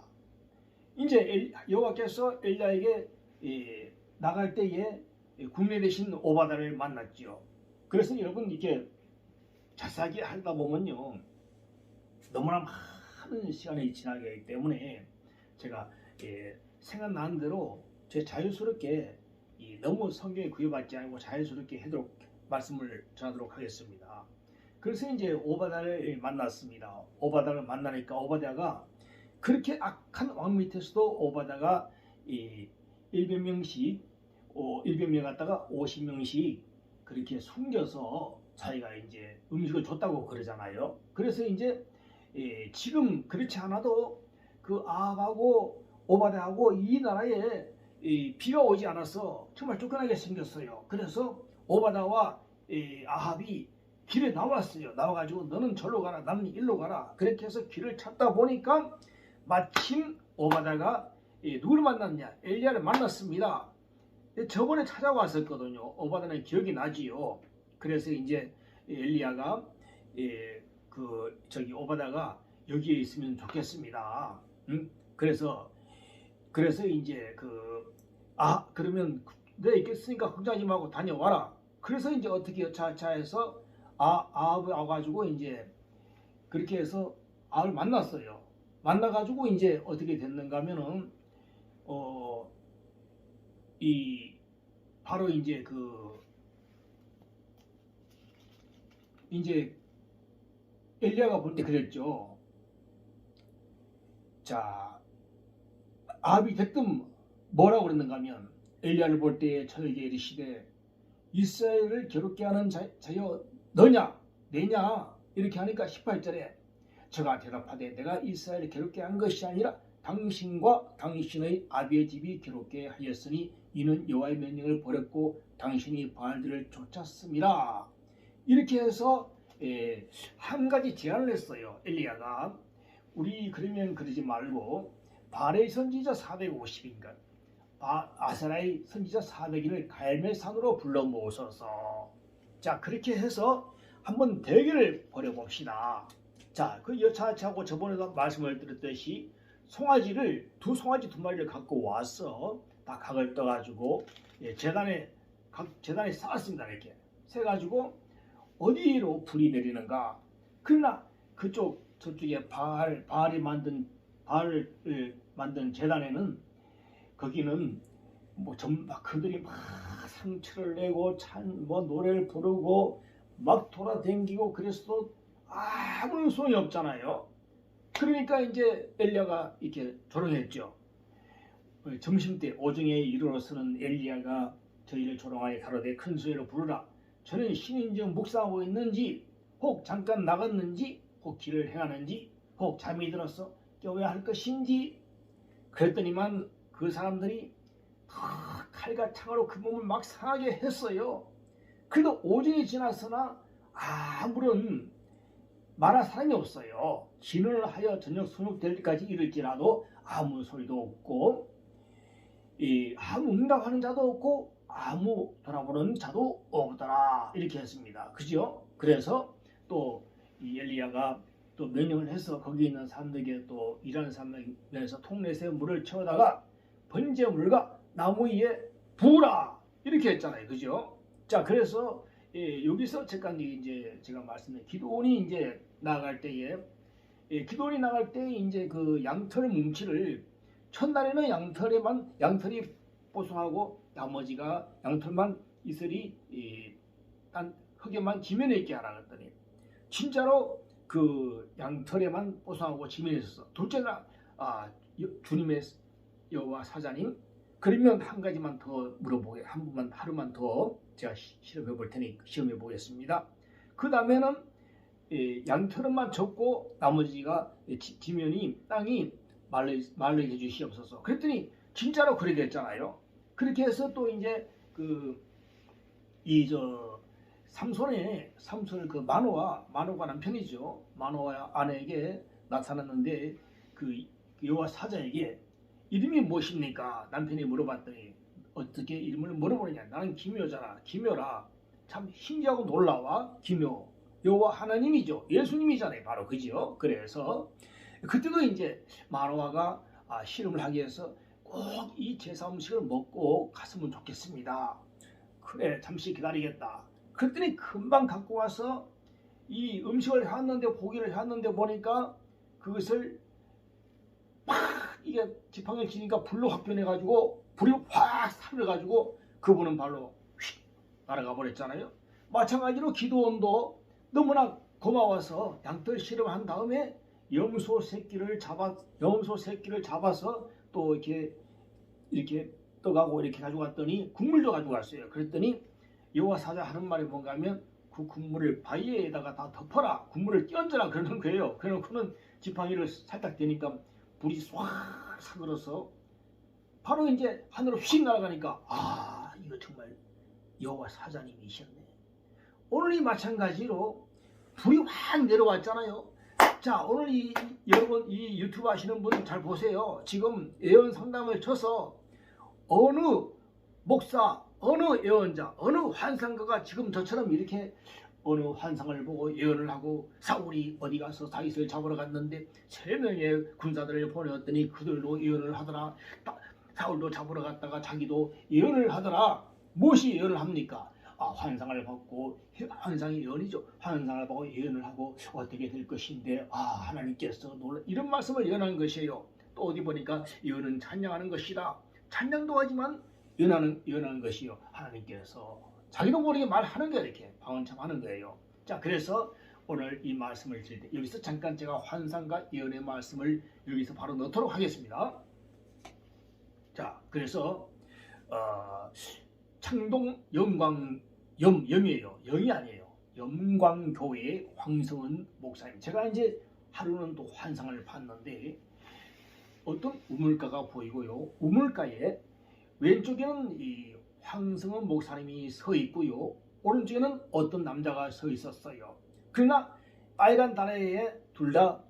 이제 여호와께서 엘리야에게 나갈 때에 국내 대신 오바다를 만났지요. 그래서 여러분 이렇게 자세하게 하다 보면요 너무나 많은 시간이 지나게 하기 때문에 제가 생각나는 대로 제 자연스럽게 너무 성경에 구애받지 않고 자연스럽게 하도록 말씀을 전하도록 하겠습니다. 그래서 이제 오바다를 만났습니다. 오바다를 만나니까 오바다가 그렇게 악한 왕 밑에서도 오바다가 100명씩 100명 갖다가 50명씩 그렇게 숨겨서 자기가 이제 음식을 줬다고 그러잖아요. 그래서 이제 지금 그렇지 않아도 그 아합하고 오바다하고 이 나라에 비가 오지 않아서 정말 쫓겨나게 생겼어요. 그래서 오바다와 아합이 길에 나왔어요. 나와가지고 너는 절로 가라, 나는 일로 가라. 그렇게 해서 길을 찾다 보니까 마침 오바다가 누구를 만났냐? 엘리야를 만났습니다. 저번에 찾아왔었거든요. 오바다는 기억이 나지요. 그래서 이제 엘리야가 오바다가 여기에 있으면 좋겠습니다. 그래서 이제 그러면 내가 있겠으니까 걱정하지 말고 다녀와라. 그래서 이제 어떻게 차해서 아합을 와가지고 이제 그렇게 해서 아합을 만났어요. 만나가지고 이제 어떻게 됐는가 하면은 바로 이제 이제 엘리야가 볼 때 그랬죠. 자, 아합이 대뜸 뭐라고 그랬는가 하면 엘리야를 볼 때에 저에게 이르시되 이스라엘을 괴롭게 하는 자여 너냐 내냐 이렇게 하니까 18절에 저가 대답하되 내가 이스라엘을 괴롭게 한 것이 아니라 당신과 당신의 아비의 집이 괴롭게 하였으니 이는 여호와의 명령을 버렸고 당신이 바알들을 쫓았음이라. 이렇게 해서 한 가지 제안을 했어요. 엘리야가 우리 그러면 그러지 말고 바알의 선지자 450인가 아세라의 선지자 400인을 갈멜산으로 불러 모으소서. 자, 그렇게 해서 한번 대결을 벌여봅시다. 자, 그 여차하고 저번에도 말씀을 드렸듯이 두 송아지 두 마리를 갖고 와서 다 각을 떠가지고 각 재단에 쌓았습니다. 이렇게 세가지고 어디로 불이 내리는가. 그러나 저쪽에 바알을 만든 재단에는 거기는 막 그들이 막 상처를 내고 노래를 부르고 막 돌아다니고 그래서 아무 소용이 없잖아요. 그러니까 이제 엘리야가 이렇게 조롱했죠. 점심때 오정에 이르러서는 엘리야가 저희를 조롱하여 가로되 큰 소리로 부르라. 저는 신인정 묵상하고 있는지 혹 잠깐 나갔는지 혹 길을 행하는지 혹 잠이 들어서 깨워야 할 것인지. 그랬더니만 그 사람들이 칼과 창으로 그 몸을 막 상하게 했어요. 그래도 오정이 지났으나 아무런 말할 사람이 없어요. 진언을 하여 저녁 소녁될 때까지 이를지라도 아무 소리도 없고 아무 응답하는 자도 없고 아무 돌아보는 자도 없더라. 이렇게 했습니다. 그죠? 그래서 또 이 엘리야가 또 명령을 해서 거기 있는 사람들에게 또 일하는 사람에게서 통로에서 물을 채우다가 번제물과 나무 위에 부으라 이렇게 했잖아요. 그죠? 자, 그래서 여기서 잠깐 이제 제가 말씀드린 기도원이 이제 나갈 때에 기도원이 나갈 때 이제 그 양털 뭉치를 첫날에는 양털이 뽀송하고 나머지가 양털만 이슬이 딴 흙에만 지면에 있게 하라 그랬더니 진짜로 그 양털에만 뽀송하고 지면에 있었어. 둘째 날 주님의 여호와 사자님, 그러면 한 가지만 더 물어보게, 하루만 더 제가 실험해 볼 테니 시험해 보겠습니다. 그 다음에는 양털만 접고 나머지가 지면이 땅이 말르게 해주시옵소서. 그랬더니 진짜로 그렇게 됐잖아요. 그렇게 해서 또 이제 삼손의 그 마노가 남편이죠. 마노와 아내에게 나타났는데 그 여호와 사자에게 이름이 무엇입니까? 남편이 물어봤더니 어떻게 이름을 물어보느냐. 나는 기묘잖아. 기묘라. 참 신기하고 놀라워. 기묘. 여호와 하나님이죠. 예수님이잖아요. 바로 그죠. 그래서 그때도 이제 마노아가 실험을 하기 위해서 꼭 이 제사 음식을 먹고 갔으면 좋겠습니다. 그래, 잠시 기다리겠다. 그랬더니 금방 갖고 와서 이 음식을 해왔는데, 고기를 해왔는데 보니까 그것을 막 이게 지팡이를 치니까 불로 확 변해가지고 불이 확 살려가지고 그분은 발로 휙 날아가 버렸잖아요. 마찬가지로 기도원도 너무나 고마워서 양털 실험한 다음에 염소 새끼를 잡아서 또 이렇게 떠가고 이렇게 가지고 왔더니 국물도 가지고 왔어요. 그랬더니 여호와 사자 하는 말이 뭔가 하면 그 국물을 바위에다가 다 덮어라, 국물을 띄얹어라 그러는 거예요. 그래놓고는 지팡이를 살짝 대니까 불이 쏴 사그러서 바로 이제 하늘로 휙 날아가니까 이거 정말 여호와 사자님이셨네. 오늘이 마찬가지로 불이 확 내려왔잖아요. 자, 오늘 여러분 이 유튜브 하시는 분 잘 보세요. 지금 예언 상담을 쳐서 어느 목사, 어느 예언자, 어느 환상가가 지금 저처럼 이렇게 어느 환상을 보고 예언을 하고 사울이 어디 가서 다윗을 잡으러 갔는데 3명의 군사들을 보내었더니 그들도 예언을 하더라. 사울도 잡으러 갔다가 자기도 예언을 하더라. 무엇이 예언을 합니까? 환상을 받고, 환상이 예언이죠. 환상을 보고 예언을 하고 어떻게 될 것인데 하나님께서 놀라, 이런 말씀을 예언한 것이에요. 또 어디 보니까 예언은 찬양하는 것이다. 찬양도 하지만 예언하는 것이요. 하나님께서 자기도 모르게 말하는 거예요. 이렇게 방언창하는 거예요. 자, 그래서 오늘 이 말씀을 드릴 때 여기서 잠깐 제가 환상과 예언의 말씀을 여기서 바로 넣도록 하겠습니다. 자, 그래서 창동 염이에요. 영이 아니에요. 영광교회의 황성은 목사님. 제가 이제 하루는 또 환상을 봤는데 어떤 우물가가 보이고요. 우물가에 왼쪽에는 이 황성은 목사님이 서 있고요. 오른쪽에는 어떤 남자가 서 있었어요. 그러나 빨간 다리에 둘 다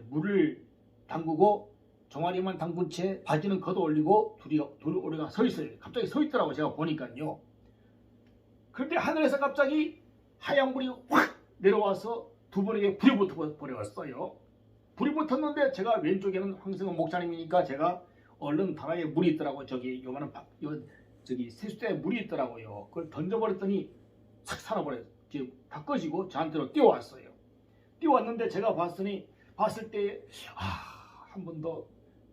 물을 담그고 종아리만 담근 채 바지는 걷어 올리고 둘이 우리가 서 있어요. 갑자기 서 있더라고 제가 보니까요. 그런데 하늘에서 갑자기 하얀 불이 확 내려와서 두 분에게 불이 붙어 버렸어요. 불이 붙었는데 제가 왼쪽에는 황승원 목사님이니까 제가 얼른 바다에 물이 있더라고요. 저기 요만한 저기 세수대에 물이 있더라고요. 그걸 던져버렸더니 싹 살아버려요. 지금 다 꺼지고 저한테로 뛰어왔어요. 뛰어왔는데 제가 봤을 때 한 번 더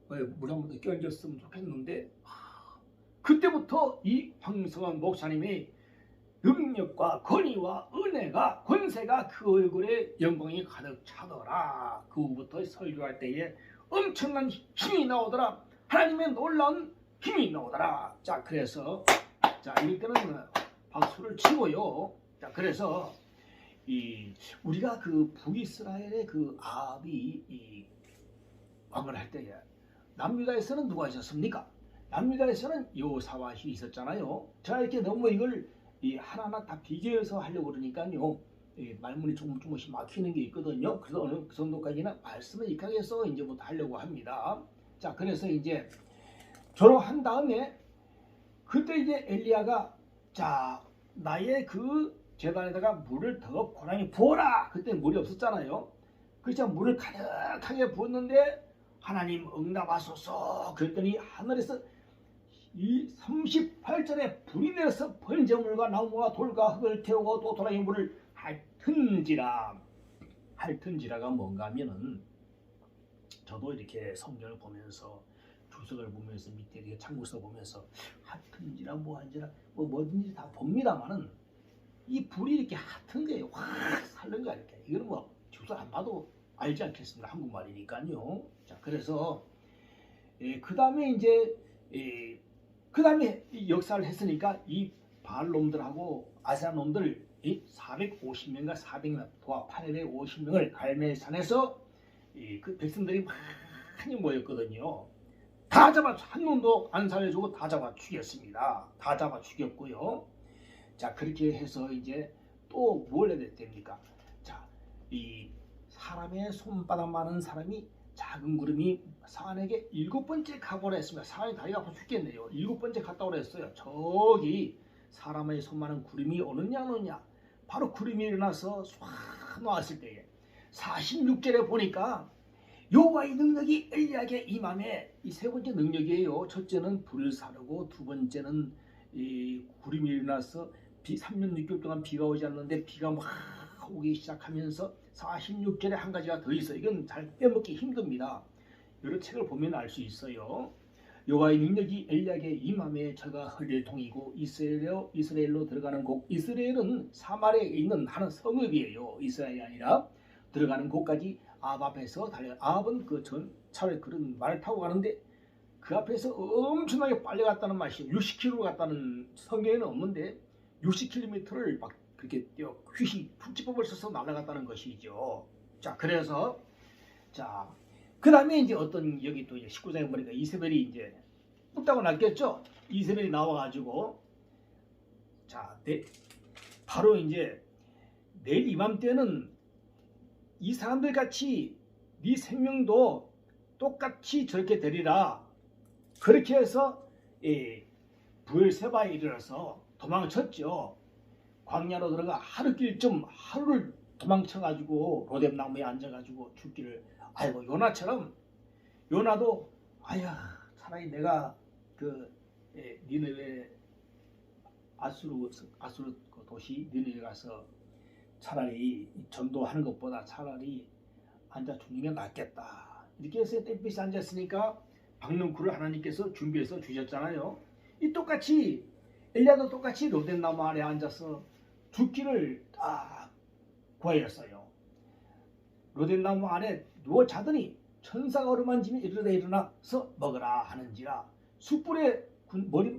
물 한 번 더 끼얹었으면 좋겠는데 그때부터 이 황승원 목사님의 능력과 권위와 은혜가 권세가 그 얼굴에 영광이 가득 차더라. 그 후부터 설교할 때에 엄청난 힘이 나오더라. 하나님의 놀라운 힘이 나오더라. 자, 그래서 이럴 때는 박수를 치고요. 자, 그래서 우리가 그 북이스라엘의 그 아합이 왕을 할 때에 남유다에서는 누가 있었습니까? 남유다에서는 여호사밧이 있었잖아요. 제가 이렇게 너무 이걸 하나하나 다 비교해서 하려고 그러니까요. 말문이 조금씩 막히는 게 있거든요. 그래서 어느 정도까지는 말씀을 익하게 해서 이제부터 하려고 합니다. 자, 그래서 이제 졸업한 다음에 그때 이제 엘리야가 자, 나의 그 제단에다가 물을 더 고랑이 부어라. 그때 물이 없었잖아요. 그래서 물을 가득하게 부었는데 하나님 응답하소서. 그랬더니 하늘에서 이 38절에 불이 내려서 번제물과 나무와 돌과 흙을 태우고 또 도랑이 물을 핥은지라가 뭔가 하면은 저도 이렇게 성경을 보면서 주석을 보면서 밑에 이렇게 참고서 보면서 핥은지라 뭐한지라 뭐든지 다 봅니다만은 이 불이 이렇게 핥은 게 확 살는 거야 이렇게. 이거는 뭐 주석 안 봐도 알지 않겠습니다. 한국말이니까요. 자, 그래서 그 다음에 이제 그 다음에 역사를 했으니까 이 바알 놈들하고 아세안 놈들 450명과 400명 도합 850명을 갈멜산에서 그 백성들이 많이 모였거든요. 다 잡아 한 놈도 안 살려주고 다 잡아 죽였습니다. 다 잡아 죽였고요. 자, 그렇게 해서 이제 또 뭘 해야 됩니까? 자, 이 사람의 손바닥만한 사람이 작은 구름이 사안에게 7번째 각오를 했습니다. 사안이 다리가 아파 죽겠네요. 7번째 갔다 오라 했어요. 저기 사람의 손만한 구름이 오느냐 안 오느냐. 바로 구름이 일어나서 쏴 놓았을 때에 46절에 보니까 여호와의 능력이 엘리야에게 임함에 이 세 번째 능력이에요. 첫째는 불을 사르고 두 번째는 이 구름이 일어나서 3년 6개월 동안 비가 오지 않는데 비가 막 오기 시작하면서 46절에 한 가지가 더 있어요. 이건 잘 빼먹기 힘듭니다. 여러 책을 보면 알 수 있어요. 여호와의 능력이 엘리야에게 임함에 저가 허리를 통이고 이스라엘로 들어가는 곳. 이스라엘은 사마리아에 있는 하는 성읍이에요. 이스라엘이 아니라 들어가는 곳까지 아합 앞에서 달려. 아합은 그 차를 그런 말을 타고 가는데 그 앞에서 엄청나게 빨리 갔다는 말이에요. 60km 갔다는 성경에는 없는데 60km를 막 그렇게 뛰어 휘시 풀집법을 써서 날아갔다는 것이죠. 자, 그래서 자, 그 다음에 이제 어떤 여기 또 이제 19장에 보니까 이세벨이 이제 뚝딱고 났겠죠. 이세벨이 나와가지고 자, 바로 이제 내일 이맘때는 이 사람들 같이 네 생명도 똑같이 저렇게 되리라. 그렇게 해서 부엘세바에 이르러서 도망쳤죠. 광야로 들어가 하루를 도망쳐가지고 로뎀나무에 앉아가지고 죽기를. 아이고, 요나처럼 요나도 차라리 내가 그 니느웨 아수르 그 도시 니느웨 가서 차라리 전도하는 것보다 차라리 앉아 죽는 게 낫겠다. 이렇게 해서 땡볕에 앉았으니까 박능쿨을 하나님께서 준비해서 주셨잖아요. 이 똑같이 엘리야도 똑같이 로뎀나무 아래 앉아서 죽기를 딱 구하였어요. 로뎀나무 아래 누워 자더니 천사가 어루만지며 이르되 일어나서 먹으라 하는지라. 숯불에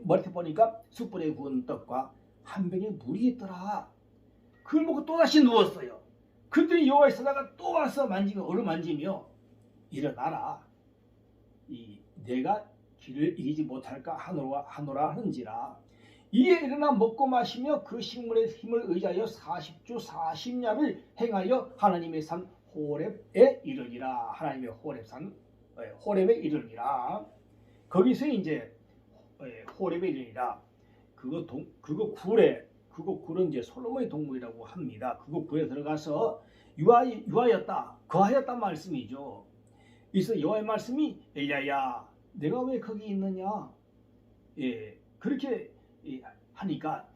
머리에 보니까 숯불에 구운 떡과 한 병에 물이 있더라. 그걸 먹고 또다시 누웠어요. 그랬더니 여호와의 사자가 또 와서 어루만지며 일어나라. 내가 길을 이기지 못할까 하노라 하는지라. 이에 일어나 먹고 마시며 그 식물의 힘을 의지하여 40주 40야를 행하여 하나님의 산 호렙에 이르니라. 하나님의 호렙산 호렙에 이르니라. 거기서 이제 호렙에 이르니라. 그거 굴은 이제 솔로몬의 동굴이라고 합니다. 그거 굴에 들어가서 유하였다, 거하였단 말씀이죠. 그래서 여호와의 말씀이 엘리야야, 내가 왜 거기 있느냐? 그렇게 하니까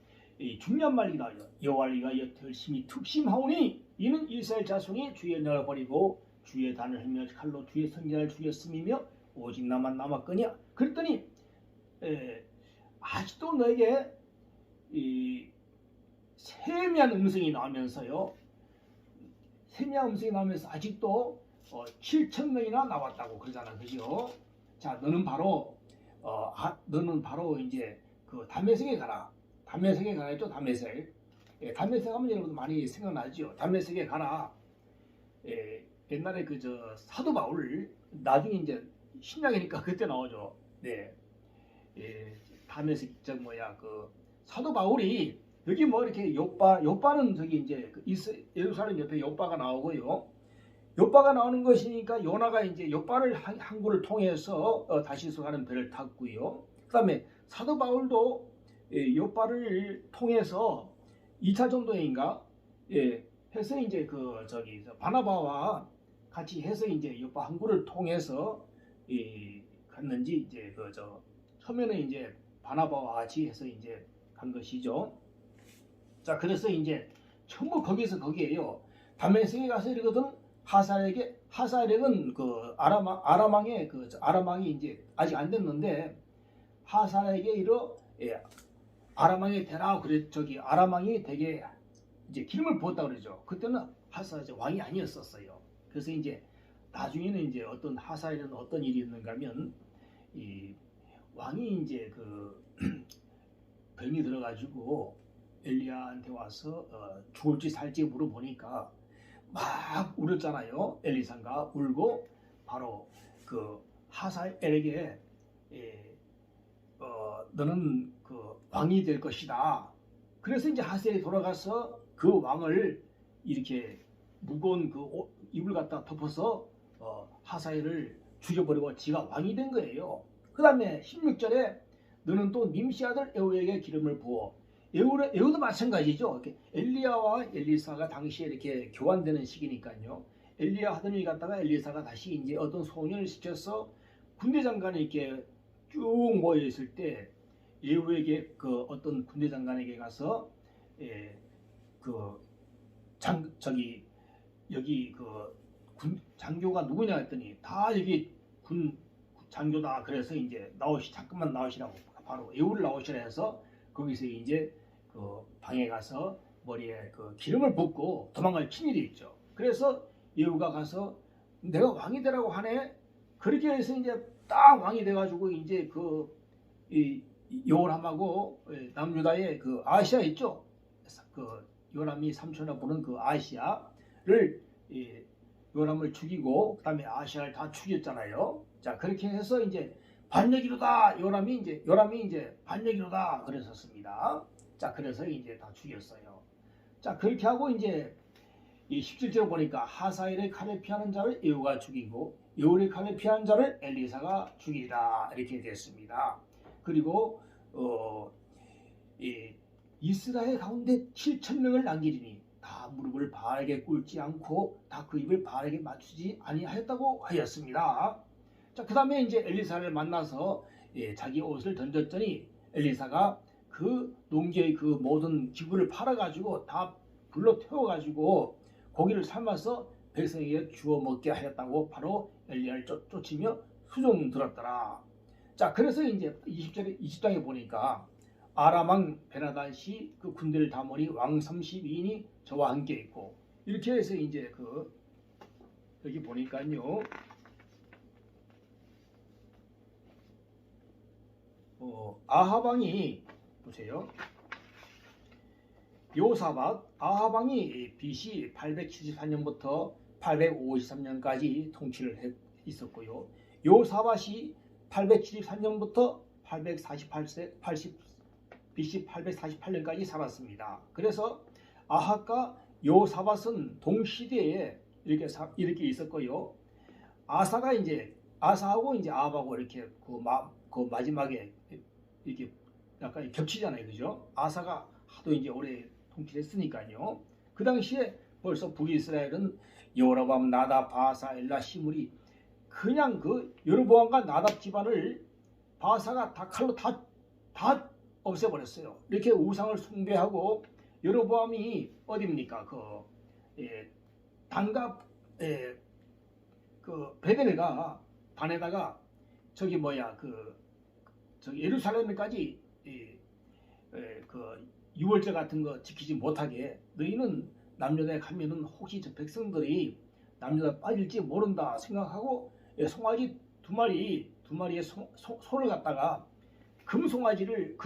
중요한 말이다. 여호와를 위하여 열심히 특심하오니 이는 이스라엘 자손이 주의 은혜를 버리고 주의 단을 흘며 칼로 주의 선지자를 죽였음이며 오직 나만 남았거니와. 그랬더니 아직도 너에게 세미한 음성이 나오면서요. 세미한 음성이 나오면서 아직도 7,000명이나 나왔다고 그러잖아, 그죠? 자, 너는 바로 이제 그 다메섹에 가라. 다메섹에 가야죠, 다메섹. 다메섹 하면 여러분 많이 생각나죠. 다메섹에 가라. 옛날에 사도 바울, 나중에 이제 신약이니까 그때 나오죠. 네. 다메섹 사도 바울이 여기 뭐 이렇게 요빠는 저기 이제 예루살렘 옆에 요빠가 나오고요. 요빠가 나오는 것이니까 요나가 이제 요빠를 항구를 통해서 다시서 가는 배를 탔고요. 그다음에 사도 바울도 요빠를 통해서 2차 전도회인가 해서 이제 바나바와 같이 해서 이제 요빠 항구를 통해서 갔는지 이제 처음에는 이제 바나바와 같이 해서 이제 간 것이죠. 자, 그래서 이제 전부 거기에요. 다메섹에 가서 이러거든. 하사엘은 아람왕이 이제 아직 안 됐는데 하사엘에게 이러 아람왕이 되라. 그래 아람왕이 되게 이제 기름을 부었다 그러죠. 그때는 하사엘 왕이 아니었었어요. 그래서 이제 나중에는 이제 하사엘은 어떤 일이 있는가면 이 왕이 이제 병이 들어가지고 엘리야한테 와서 죽을지 살지 물어보니까 막 울었잖아요. 엘리사가 울고 바로 하사엘에게 너는 왕이 될 것이다. 그래서 이제 하사엘이 돌아가서 그 왕을 이렇게 무거운 이불 갖다 덮어서 하사엘을 죽여버리고 지가 왕이 된 거예요. 그 다음에 16절에 너는 또 님시 아들 에후에게 기름을 부어. 에후도 마찬가지죠. 엘리야와 엘리사가 당시에 이렇게 교환되는 시기니까요. 엘리야 하던 일 갔다가 엘리사가 다시 이제 어떤 소년을 시켜서 군대 장관이 이렇게 쭉 모여 있을 때 에후에게 어떤 군대 장관에게 가서 여기 장교가 누구냐 했더니 다 여기 군 장교다. 그래서 이제 잠깐만 나오시라고 바로 에후를 나오시라 해서 거기서 이제 방에 가서 머리에 기름을 붓고 도망갈 친일이 있죠. 그래서 에후가 가서 내가 왕이 되라고 하네. 그렇게 해서 이제 딱 왕이 돼가지고 이제 요람하고 남유다의 아시아 있죠. 요람이 삼촌을 보는 아시아를 요람을 죽이고 그다음에 아시아를 다 죽였잖아요. 자, 그렇게 해서 이제 반역이로다. 요람이 이제 반역이로다 그랬었습니다. 자, 그래서 이제 다 죽였어요. 자, 그렇게 하고 이제 이 17절 보니까 하사엘의 칼에 피하는 자를 에후가 죽이고 에후의 칼에 피하는 자를 엘리사가 죽이다 이렇게 됐습니다. 그리고 이스라엘 가운데 7,000명을 남기리니 다 무릎을 바알에게 꿇지 않고 다 그 입을 바알에게 맞추지 아니하였다고 하였습니다. 자, 그 다음에 이제 엘리사를 만나서 자기 옷을 던졌더니 엘리사가 그 농지의 모든 기구를 팔아가지고 다 불러 태워가지고 고기를 삶아서 백성에게 주워 먹게 하였다고 바로 엘리야를 쫓으며 수종 들었더라. 자, 그래서 이제 20장에 보니까 아람왕 베나단시 그 군대를 다모니 왕 32인이 저와 함께 있고 이렇게 해서 이제 여기 보니까요. 아하방이 보세요. 요사밧 아하방이 BC 874년부터 853년까지 통치를 있었고요. 요사밧이 873년부터 848세 BC 848년까지 살았습니다. 그래서 아합과 요사밧은 동시대에 이렇게 있었고요. 아사가 이제 아사하고 이제 아합하고 이렇게 그 마지막에 이렇게 약간 겹치잖아요, 그죠? 아사가 하도 이제 오래 통치했으니까요. 그 당시에 벌써 북이스라엘은 여로보암, 나답, 바사, 엘라, 시므리 그냥 그 여로보암과 나답 집안을 바사가 다 칼로 다 없애버렸어요. 이렇게 우상을 숭배하고 여로보암이 어디입니까? 단가 그 베델가 반에다가 저기 예루살렘까지 그 유월절 같은 거 지키지 못하게 너희는 남녀다에 가면은 혹시 저 백성들이 남녀다 빠질지 모른다 생각하고 송아지 두 마리의 소를 갖다가 금송아지를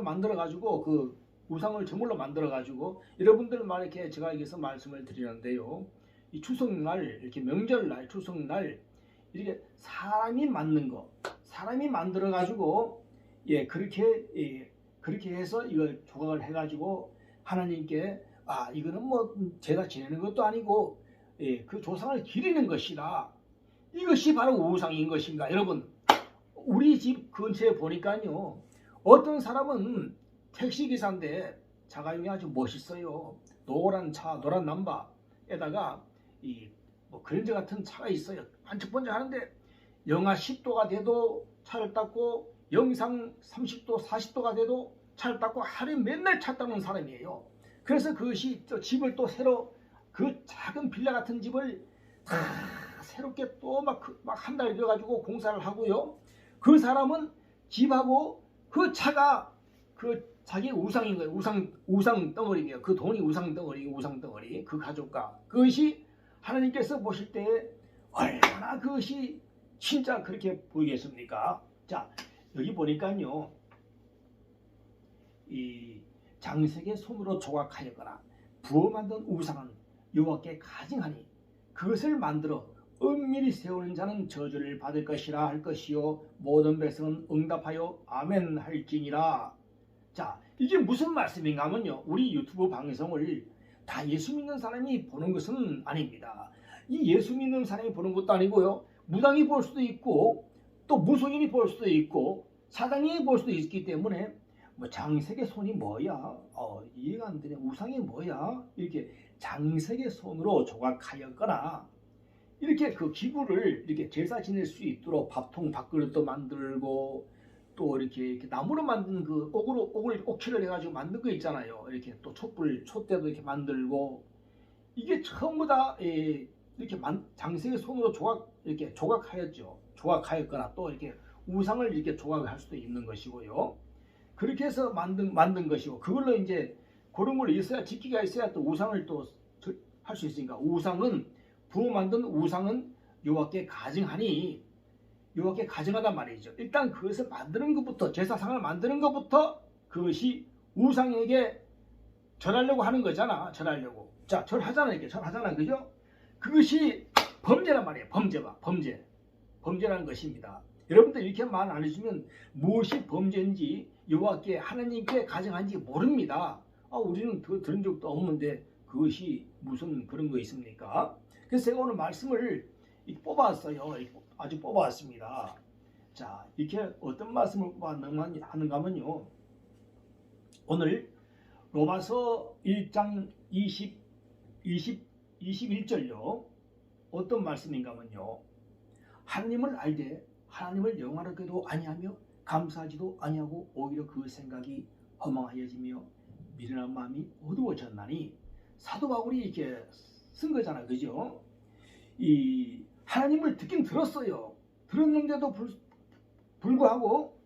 만들어 가지고 그 우상을 제물로 만들어 가지고 여러분들 말 이렇게 제가 여기서 말씀을 드리는데요. 이 추석날 이렇게 명절날 추석날 이렇게 사람이 만들어 가지고 그렇게 해서 이걸 조각을 해 가지고 하나님께 이거는 뭐 제가 지내는 것도 아니고 그 조상을 기리는 것이라 이것이 바로 우상인 것인가. 여러분 우리 집 근처에 보니까요 어떤 사람은 택시기사인데 자가용이 아주 멋있어요. 노란 차, 노란 남바에다가 뭐 그랜저 같은 차가 있어요. 반짝반짝 하는데 영하 10도가 돼도 차를 닦고 영상 30도, 40도가 돼도 차를 닦고 하루에 맨날 차 닦는 사람이에요. 그래서 그것이 또 집을 또 새로 그 작은 빌라 같은 집을 다 새롭게 또 막 한 달 들여가지고 공사를 하고요. 그 사람은 집하고 그 차가 그 자기 우상인 거예요. 우상 덩어리예요. 그 돈이 우상 덩어리. 그 가족과 그것이 하나님께서 보실 때 얼마나 그것이 진짜 그렇게 보이겠습니까? 자, 여기 보니까요. 이 장색의 손으로 조각하였거나 부어 만든 우상은 여호와께 가증하니 그것을 만들어 은밀히 세우는 자는 저주를 받을 것이라 할 것이요 모든 백성은 응답하여 아멘 할지니라. 자, 이게 무슨 말씀인가 하면요. 우리 유튜브 방송을 다 예수 믿는 사람이 보는 것은 아닙니다. 이 예수 믿는 사람이 보는 것도 아니고요. 무당이 볼 수도 있고 또 무속인이 볼 수도 있고 사단이 볼 수도 있기 때문에 뭐 장색의 손이 뭐야? 이해가 안 되네. 우상이 뭐야? 이렇게 장색의 손으로 조각하였거나 이렇게 그 기구를 이렇게 제사 지낼 수 있도록 밥통 밥그릇도 만들고 또 이렇게 나무로 만든 그 옥키를 해가지고 만든 거 있잖아요. 이렇게 또 촛대도 이렇게 만들고 이게 전부 다 이렇게 장색의 손으로 이렇게 조각하였죠. 조각하였거나 또 이렇게 우상을 이렇게 조각할 수도 있는 것이고요. 그렇게 해서 만든 것이고 그걸로 이제 그런 걸 있어야 지키가 있어야 또 우상을 또 할 수 있으니까 부어 만든 우상은 여호와께 가증하니 여호와께 가증하단 말이죠. 일단 그것을 만드는 것부터 제사상을 만드는 것부터 그것이 우상에게 절하려고 하는 거잖아. 절하려고. 자, 절하잖아. 이렇게 절하잖아. 그죠? 그것이 범죄란 말이에요. 범죄라는 것입니다. 여러분들 이렇게 말 안 해주면 무엇이 범죄인지 여호와께 하나님께 가증한지 모릅니다. 우리는 들은 적도 없는데 그것이 무슨 그런 거 있습니까? 그래서 제가 오늘 말씀을 뽑았어요. 아주 뽑아왔습니다. 자, 이렇게 어떤 말씀을 뽑았는가 하면요. 오늘 로마서 1장 21절요. 어떤 말씀인가 하면요. 하나님을 알되 하나님을 영화롭게도 아니하며 감사하지도 아니하고 오히려 그 생각이 허망하여지며 미련한 마음이 어두워졌나니 사도 바울이 이렇게 쓴 거잖아. 그죠? 이 하나님을 듣긴 들었어요. 들었는데도 불구하고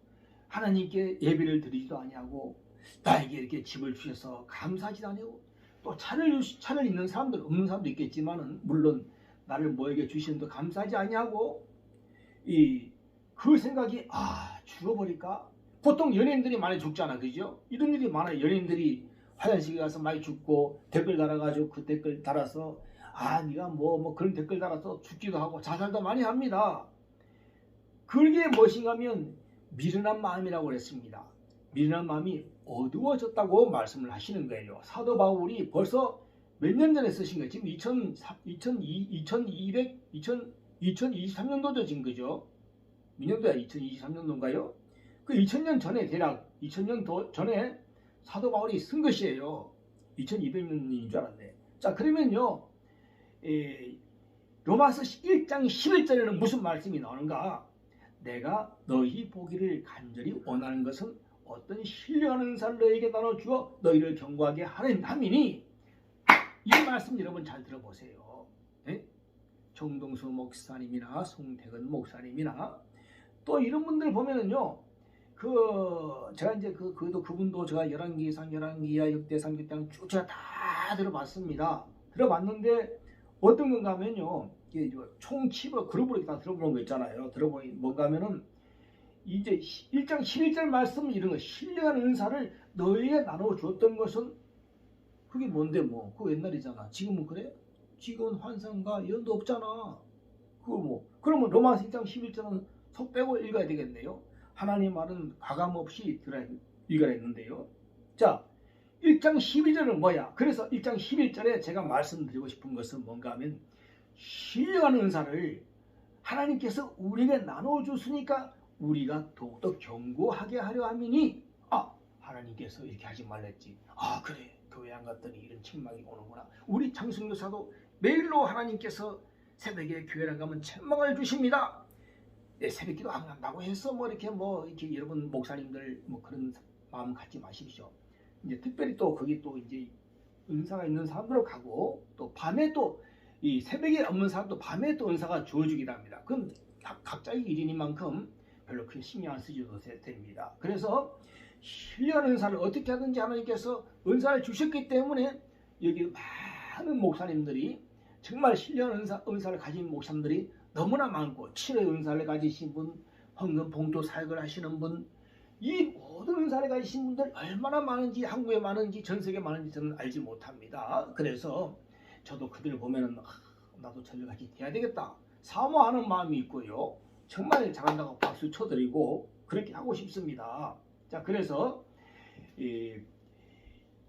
하나님께 예배를 드리지도 아니하고 나에게 이렇게 집을 주셔서 감사하지도 아니하고 또 차를 있는 사람들 없는 사람도 있겠지만은 물론 나를 뭐에게 주시는데 감사하지 아니하고 그 생각이 죽어버릴까? 보통 연예인들이 많이 죽잖아. 그죠? 이런 일이 많아요. 연예인들이 화장실에 가서 많이 죽고 댓글 달아가지고 그 댓글 달아서 네가 뭐 그런 댓글 달아서 죽기도 하고 자살도 많이 합니다. 그게 무엇인가 하면 미련한 마음이라고 그랬습니다. 미련한 마음이 어두워졌다고 말씀을 하시는 거예요. 사도 바울이 벌써 몇 년 전에 쓰신 거예요. 지금 2023년도죠 지금 그죠? 몇 년도야? 2023년도인가요? 그 2000년 전에 대략 2000년 전에 사도 바울이 쓴 것이에요. 2200년인 줄 알았네. 자 그러면요. 로마서 1장 11절에는 무슨 말씀이 나오는가? 내가 너희 보기를 간절히 원하는 것은 어떤 신령한 은사를 너희에게 나눠주어 너희를 경고하게 함이니 이 말씀 여러분 잘 들어보세요. 네? 정동수 목사님이나 송태근 목사님이나 또 이런 분들 보면은요. 제가 이제 그분도 제가 열왕기상, 열왕기하, 역대상, 역대상 쭉 제가 다 들어봤습니다. 들어봤는데 어떤 건가 하면요. 총치버 그룹으로 다 들어보는 거 있잖아요. 들어보니 뭔가 하면은 이제 1장 11절 말씀 이런 거 신령한 은사를 너희에게 나눠 주었던 것은 그게 뭔데 뭐 그거 옛날이잖아. 지금은 그래? 지금은 환상과 연도 없잖아. 그거 뭐 그러면 로마서 1장 11절은 속 빼고 읽어야 되겠네요. 하나님 말은 가감 없이 읽어야 했는데요. 자 1장 12절은 뭐야? 그래서 1장 11절에 제가 말씀드리고 싶은 것은 뭔가 하면 신령한 은사를 하나님께서 우리에게 나눠줬으니까 우리가 더욱더 견고하게 하려 함이니 하나님께서 이렇게 하지 말랬지. 그래 교회 안 갔더니 이런 책망이 오는구나. 우리 장승교사도 매일로 하나님께서 새벽에 교회를 안 가면 책망을 주십니다. 새벽기도 안 간다고 해서 이렇게 여러분 목사님들 그런 마음 갖지 마십시오. 이제 특별히 또 거기 또 이제 은사가 있는 사람들로 가고 또 밤에 또 이 새벽에 없는 사람도 밤에 또 은사가 주어지기도 합니다. 그건 각자의 일이니만큼 별로 큰 신경 안 쓰셔도 됩니다. 그래서 신령한 은사를 어떻게 하든지 하나님께서 은사를 주셨기 때문에 여기 많은 목사님들이 정말 신령한 은사를 가진 목사님들이 너무나 많고 치료의 은사를 가지신 분, 헌금 봉투 사역을 하시는 분, 이 모든 은사를 가지신 분들 얼마나 많은지 한국에 많은지 전 세계에 많은지 저는 알지 못합니다. 그래서 저도 그들을 보면은 나도 저들같이 돼야 되겠다 사모하는 마음이 있고요. 정말 잘한다고 박수 쳐드리고 그렇게 하고 싶습니다. 자 그래서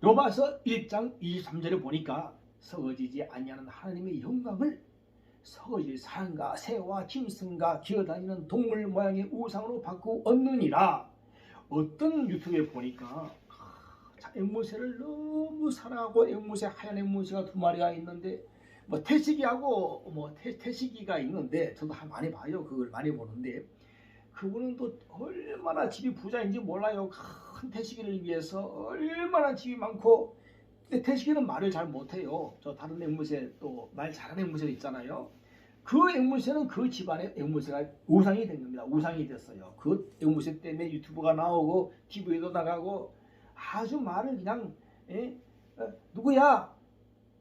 로마서 1장 23절에 보니까 썩어지지 아니하는 하나님의 영광을 썩어질 사람과 새와 짐승과 기어다니는 동물 모양의 우상으로 바꾸어 얻느니라. 어떤 유튜브에 보니까 앵무새를 너무 사랑하고 하얀 앵무새가 2마리가 있는데 태식이하고 태식이가 있는데 저도 많이 봐요. 그걸 많이 보는데 그분은 또 얼마나 집이 부자인지 몰라요. 큰 태식이를 위해서 얼마나 집이 많고 근데 태식이는 말을 잘 못해요. 저 다른 앵무새 또 말 잘하는 앵무새 있잖아요. 그 앵무새는 그 집안의 앵무새가 우상이 된 겁니다. 우상이 됐어요. 그 앵무새 때문에 유튜브가 나오고 TV에도 나가고 아주 말을 그냥 누구야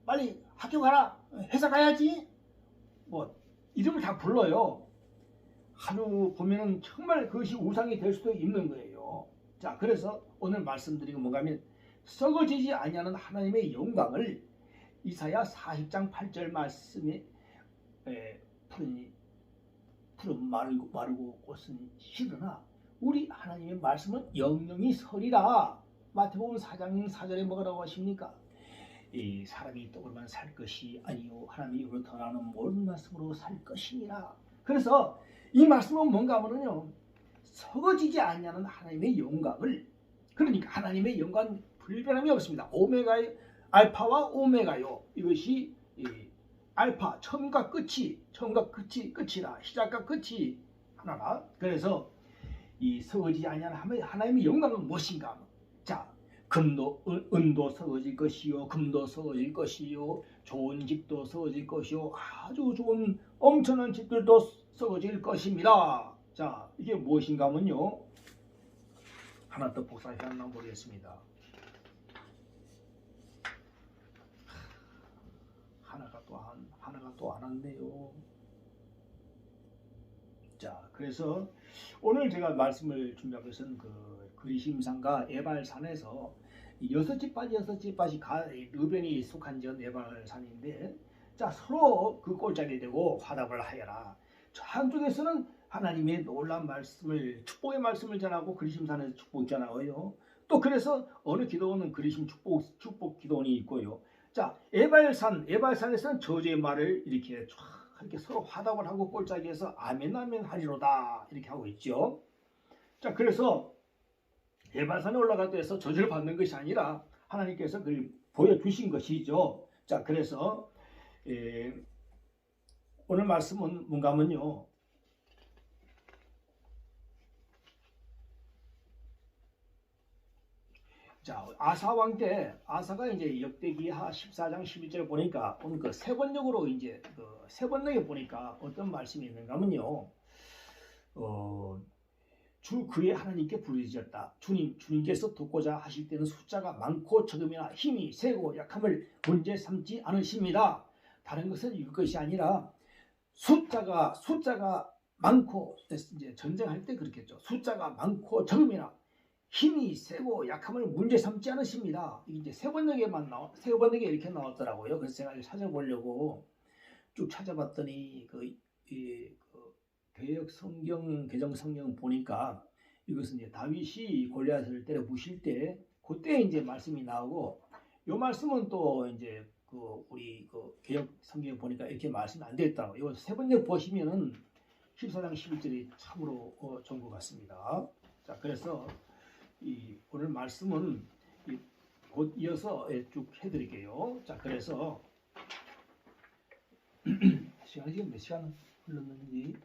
빨리 학교 가라 회사 가야지 이름을 다 불러요. 하루 보면은 정말 그것이 우상이 될 수도 있는 거예요. 자 그래서 오늘 말씀드리는 뭔가 하면 썩어지지 아니하는 하나님의 영광을 이사야 40장 8절 말씀에 푸른 마르고 꽃은 시드나 우리 하나님의 말씀은 영영이 서리라. 마태복음 4장 4절에 뭐라고 하십니까? 이 사람이 떡으로만 살 것이 아니요 하나님의 입으로 더나는 모든 말씀으로 살 것이니라. 그래서 이 말씀은 뭔가 하면요 썩어지지 아니하는 하나님의 영광을 그러니까 하나님의 영광 불변함이 없습니다. 알파와 오메가요. 이것이 알파 처음과 끝이 끝이라 시작과 끝이 하나라. 그래서 이 썩어지지 아니하는 하나님의 영광은 무엇인가? 자 은도 썩어질 것이요 금도 썩어질 것이요 좋은 집도 썩어질 것이요 아주 좋은 엄청난 집들도 썩어질 것입니다. 자 이게 무엇인가 하면요 하나 더 복사해놨나 모르겠습니다. 하나가 또 안 왔네요. 자 그래서 오늘 제가 말씀을 준비한 것은 그리심산과 에발산에서 6집8이 르벤이 속한 전 에발산인데 자 서로 그 꼴짝이 되고 화답을 하여라. 한쪽에서는 하나님의 놀라운 말씀을, 축복의 말씀을 전하고 그리심산에서 축복 전하고요. 또 그래서 어느 기도원은 그리심 축복 기도원이 있고요. 자, 에발산에서는 저주의 말을 이렇게 쫙 이렇게 서로 화답을 하고 꼴짜기해서 아멘 아멘 하리로다 이렇게 하고 있죠. 자, 그래서 에발산에 올라갈 때에서 저주를 받는 것이 아니라 하나님께서 그걸 보여주신 것이죠. 자, 그래서 오늘 말씀은 뭔가 하면요. 자, 아사 왕 때 아사가 이제 역대기하 14장 11절 보니까 오늘 그 세번역으로 이제 그 세번역에 보니까 어떤 말씀이 있는가 하면요. 주 그의 하나님께 부르짖었다. 주님께서 돕고자 하실 때는 숫자가 많고 적음이나 힘이 세고 약함을 문제 삼지 않으십니다. 다른 것은 이것이 아니라 숫자가 많고 이제 전쟁할 때 그렇겠죠. 숫자가 많고 적음이나 힘이 세고 약함을 문제 삼지 않으십니다. 이게 이제 세 번역에 이렇게 나왔더라고요. 그래서 제가 찾아보려고 쭉 찾아봤더니 그 개역 성경 개정 성경 보니까 이것은 이제 다윗이 골리앗을 때려 부실 때 그때 이제 말씀이 나오고 이 말씀은 또 이제 우리 개역 성경 보니까 이렇게 말씀이 안 되었다고. 이거 세 번역 보시면은 14장 11절이 참으로 좋은 것 같습니다. 자, 그래서 오늘 말씀은 곧 이어서 쭉 해드릴게요. 자, 그래서 시간이 지금 몇 시간 흘렀는지,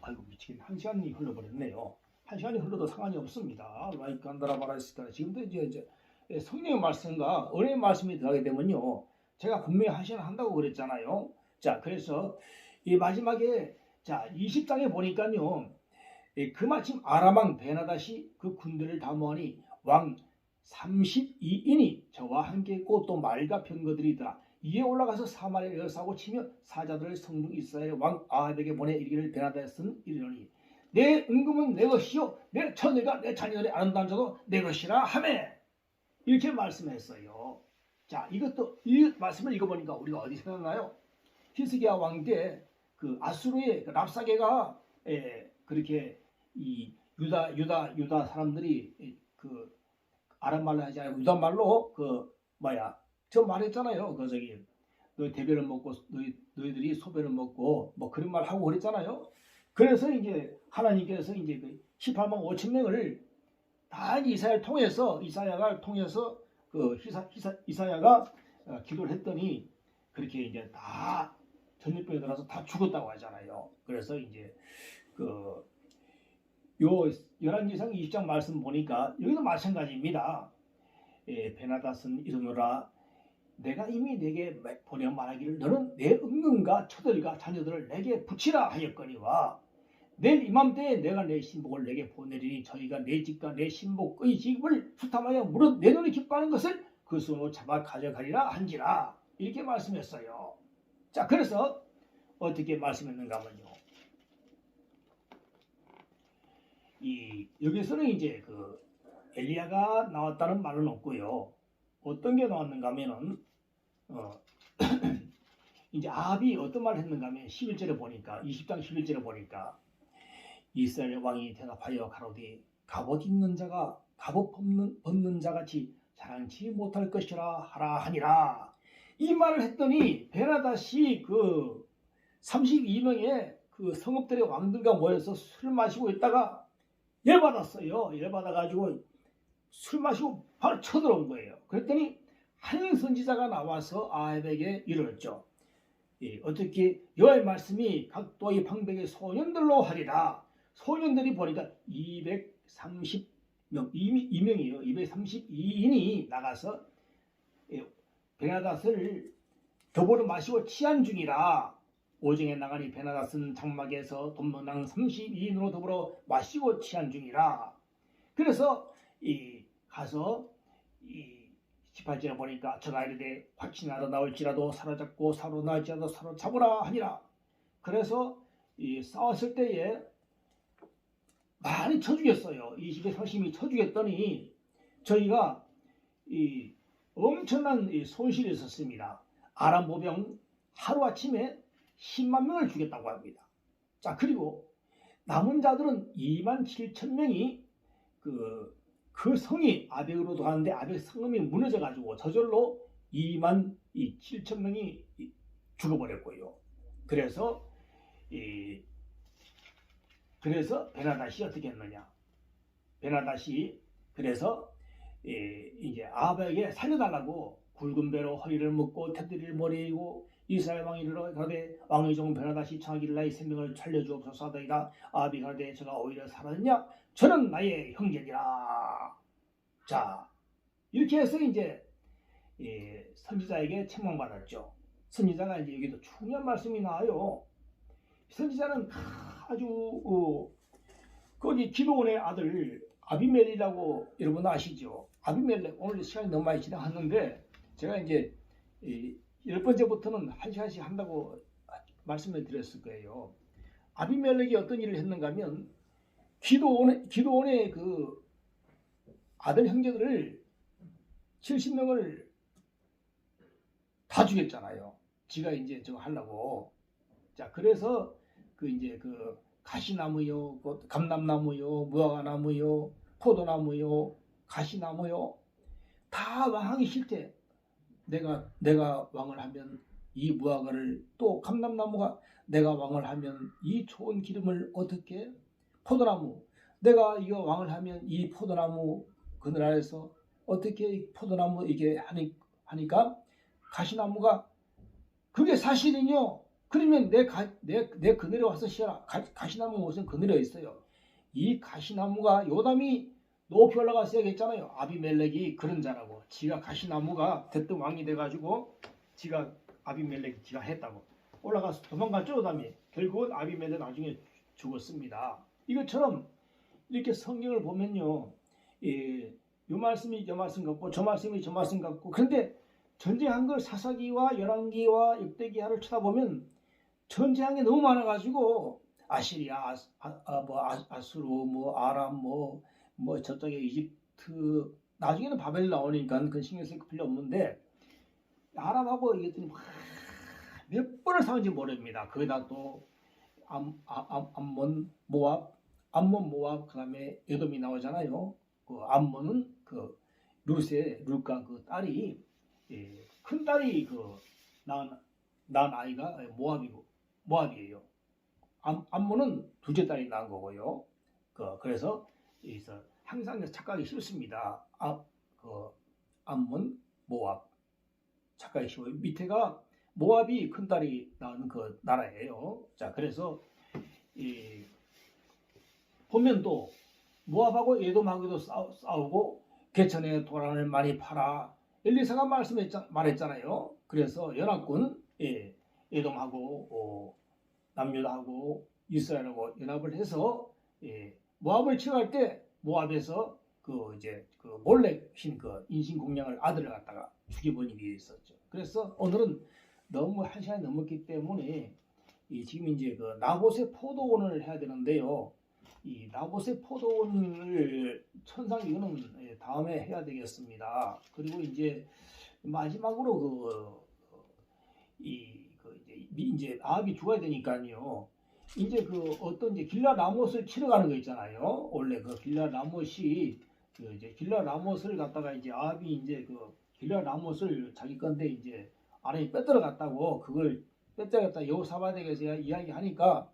아이고 미치겠네. 1시간이 흘러버렸네요. 1시간이 흘러도 상관이 없습니다. 라이칸다라바라시카 지금도 이제 성령의 말씀과 은혜의 말씀이 들어가게 되면요, 제가 분명히 1시간 한다고 그랬잖아요. 자, 그래서 이 마지막에 자 20장에 보니까요. 그 마침 아람왕 베나닷이 그 군대를 다 모으니 왕 32인이 저와 함께 있고 또 말과 병거들이더라. 이에 올라가서 사마리아에 여사고 치며 사자들을 성중 이스라엘 왕 아합에게 보내 이르기를 베나닷은 이르노니 내 은금은 내 것이요 내 처녀가 내 자녀들의 아름다운 자도 내 것이라 하매 이렇게 말씀했어요. 자, 이 말씀을 읽어보니까 우리가 어디 생각나요? 히스기야 왕 때 그 아수르의 랍사게가 그렇게 이 유다 사람들이 그 아람 말로 하지 않고 유다 말로 저 말했잖아요. 너희 대변을 먹고 너희들이 소변을 먹고 뭐 그런 말 하고 그랬잖아요. 그래서 이제 하나님께서 이제 그 18만 5천 명을 다 이사야가 통해서 이사야가 기도를 했더니 그렇게 이제 다 전염병에 들어서 다 죽었다고 하잖아요. 그래서 이제 요 열왕기상 20장 말씀 보니까 여기도 마찬가지입니다. 베나닷은 이르노라 내가 이미 내게 보내 말하기를 너는 내 은금과 처들과 자녀들을 내게 붙이라 하였거니와 내일 이맘때에 내가 내 신복을 내게 보내리니 저희가 내 집과 내 신복의 집을 수탐하여 무릇 내 눈이 기뻐하는 것을 그 손으로 잡아 가져가리라 한지라 이렇게 말씀했어요. 자, 그래서 어떻게 말씀했는가 하면요. 여기서는 이제 엘리야가 나왔다는 말은 없고요. 어떤 게 나왔는가 하면은 이제 아합이 어떤 말을 했는가 하면 11절에 보니까 20장 11절에 보니까 이스라엘 왕이 대답하여 가로되 갑옷 입는 자가 갑옷 벗는 자같이 자랑치 못할 것이라 하라 하니라. 이 말을 했더니 베나닷이 32명의 그 성읍들의 왕들과 모여서 술 마시고 있다가 열받았어요. 열받아가지고 술 마시고 바로 쳐들어온 거예요. 그랬더니 한 선지자가 나와서 아합에게 이르렀죠. 어떻게 여호와의 말씀이 각 도의 방백의 소년들로 하리라. 소년들이 보니까 232명이에요. 232인이 나가서 베나닷을 더불어 마시고 취한 중이라. 오정에 나가니 베나닷은 장막에서 돈문왕 32인으로 더불어 마시고 취한 중이라. 그래서 가서 18절에 보니까 저가 이르되 화친하러 나올지라도 사로잡고 사로나올지라도 사로잡으라 하니라. 그래서 싸웠을 때에 많이 쳐 죽였어요. 20에 30이 쳐 죽였더니 저희가 엄청난 손실이 있었습니다. 아람 보병 하루아침에 10만 명을 죽였다고 합니다. 자, 그리고 남은 자들은 2만 7천 명이 그 성이 아벡으로 가는데 아벡 성음이 무너져가지고 저절로 2만 7천 명이 죽어버렸고요. 그래서 베나다시 어떻게 했느냐? 베나다시 그래서 이제 아합에게 살려달라고 굵은 배로 허리를 묶고 테두리를 머리이고 이스라엘 왕이 이르러 가되 왕의 종 베나다시 청하기를 나의 생명을 살려주옵소서 하더이다. 아합이 가되 저가 오히려 살았느냐? 저는 나의 형제니라. 자, 이렇게 해서 이제 선지자에게 책망받았죠. 선지자가 이제 여기도 중요한 말씀이 나와요. 선지자는 아주 거기 기도원의 아들 아비멜이라고 여러분 아시죠? 아비멜렉 오늘 시간이 너무 많이 지나갔는데 제가 이제 10번째부터는 한 시간씩 한다고 말씀을 드렸을 거예요. 아비멜렉이 어떤 일을 했는가 하면 기도원의 그 아들 형제들을 70명을 다 죽였잖아요. 지가 이제 저거 하려고. 자, 그래서 이제 가시나무요, 감람나무요, 무화과나무요, 포도나무요, 가시나무요, 다 왕하기 싫대. 내가 왕을 하면 이 무화과를, 또 감람나무가 내가 왕을 하면 이 좋은 기름을 어떻게, 포도나무 내가 이거 왕을 하면 이 포도나무 그늘 아래서 어떻게 포도나무 이게 하니까 가시나무가 그게 사실이뇨. 그러면 내 그늘에 와서 쉬어라. 가시나무 무슨 그늘에 있어요. 이 가시나무가 요담이 높이 올라갔어야 했잖아요. 아비멜렉이 그런 자라고. 지가 가시나무가 됐든 왕이 돼가지고 아비멜렉이 지가 했다고. 올라가서 도망갔죠. 요담이. 결국은 아비멜렉 나중에 죽었습니다. 이것처럼 이렇게 성경을 보면요. 요 말씀이 저 말씀 같고 저 말씀이 저 말씀 같고, 그런데 전쟁한 걸 사사기와 열왕기와 역대기하를 쳐다보면 전쟁한 게 너무 많아가지고 아시리아, 아수르, 아람, 저쪽에 이집트, 나중에는 바벨 나오니까 그건 신경 쓸 필요 없는데 아람하고 이랬더니 몇 번을 싸운지 모릅니다. 거기다 또 암몬, 모압, 그다음에 에돔이 나오잖아요. 암몬은 룰카 그 딸이 큰 딸이 낳은 아이가 모압이에요. 암몬은 둘째 딸이 낳은 거고요. 그래서 항상 착각이 싫습니다. 암몬, 모압 착각이 쉬워요. 밑에가 모압이 큰 딸이 낳은 그 나라예요. 자, 그래서 보면 또 모압하고 에돔하고도 싸우고 개천에 도란을 많이 팔아. 엘리사가 말했잖아요. 그래서 연합군 에돔하고 남유다하고 이스라엘하고 연합을 해서 모압을 치러갈 때 모압에서 몰래 신 인신공양을 아들을 갖다가 죽여본 일이 있었죠. 그래서 오늘은 너무 한 시간이 넘었기 때문에 지금 이제 나봇의 포도원을 해야 되는데요. 이 나봇의 포도원을 천상 이거는 다음에 해야 되겠습니다. 그리고 이제 마지막으로 이제 아합이 죽어야 되니까요. 이제 어떤 이제 길라 라못을 치러 가는 거 있잖아요. 원래 길라 라못이 길라 라못을 갖다가 이제 아합이 이제 길라 라못을 자기 건데 이제 아람이 뺏들어 갔다고, 그걸 뺏들어 갔다 여호사밧에게서 이야기하니까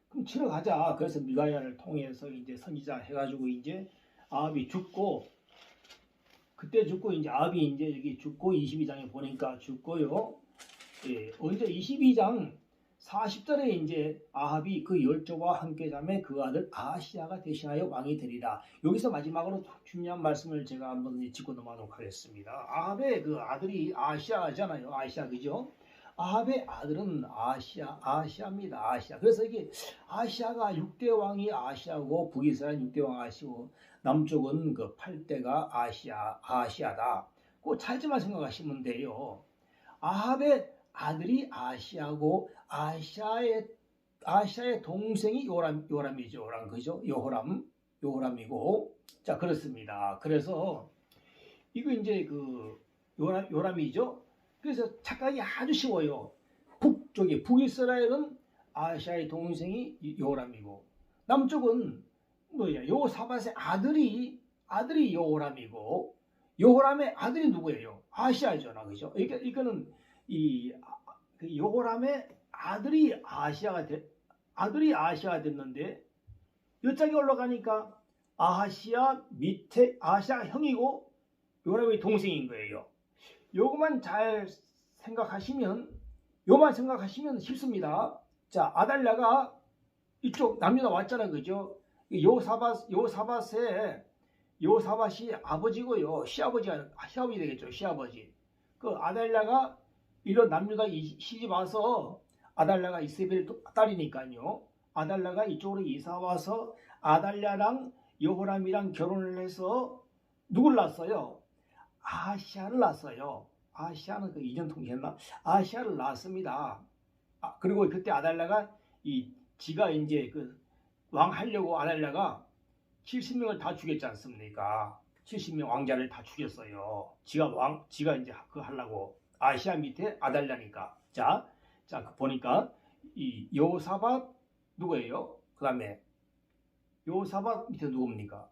그럼 치러 가자. 그래서 미가야를 통해서 이제 선지자 해가지고 이제 아합이 죽고, 그때 죽고 이제 아합이 이제 여기 죽고 22장에 보니까 죽고요. 언제 22장 40절에 이제 아합이 그 열조와 함께 자매 그 아들 아하시야가 대신하여 왕이 되리라. 여기서 마지막으로 중요한 말씀을 제가 한번 짚고 넘어가도록 하겠습니다. 아합의 그 아들이 아하시야잖아요. 아하시야, 그죠? 아합의 아들은 아하시야입니다. 아하시야. 그래서 이게 아하시야가 6대 왕이 아하시야고 북이스라엘 6대 왕 아하시고 남쪽은 8대가 아하시야다. 그 차이점만 생각하시면 돼요. 아합의 아들이 아하시야고 아하시야의 동생이 요람이죠. 요람, 그죠? 요호람이고. 자, 그렇습니다. 그래서 이거 이제 요람이죠. 그래서 착각이 아주 쉬워요. 북쪽이 북이스라엘은 아시아의 동생이 여호람이고 남쪽은 뭐야? 여호사밧의 아들이 여호람이고 여호람의 아들이 누구예요? 아시아잖아, 그죠? 이거는 그 여호람의 아들이 아시아가 됐는데 여짝이 올라가니까 아시아 밑에 아시아 형이고 여호람의 동생인 거예요. 요만 생각하시면 쉽습니다. 자, 아달랴가 이쪽 남유다 왔잖아, 그죠? 여호사밧이 아버지고요. 시아버지 되겠죠. 시아버지. 그 아달랴가 이런 남유다 시집 와서 아달랴가 이세벨 딸이니까요. 아달랴가 이쪽으로 이사 와서 아달랴랑 여호람이랑 결혼을 해서 누굴 낳았어요? 아시아를 낳았어요. 아시아는 그 이전 통치했나? 아시아를 낳았습니다. 그리고 그때 아달랴가 지가 이제 그 왕 하려고 아달랴가 70명을 다 죽였지 않습니까? 70명 왕자를 다 죽였어요. 지가 이제 그 하려고 아시아 밑에 아달랴니까. 자 보니까 이 여호사밧 누구예요? 그 다음에 여호사밧 밑에 누굽니까?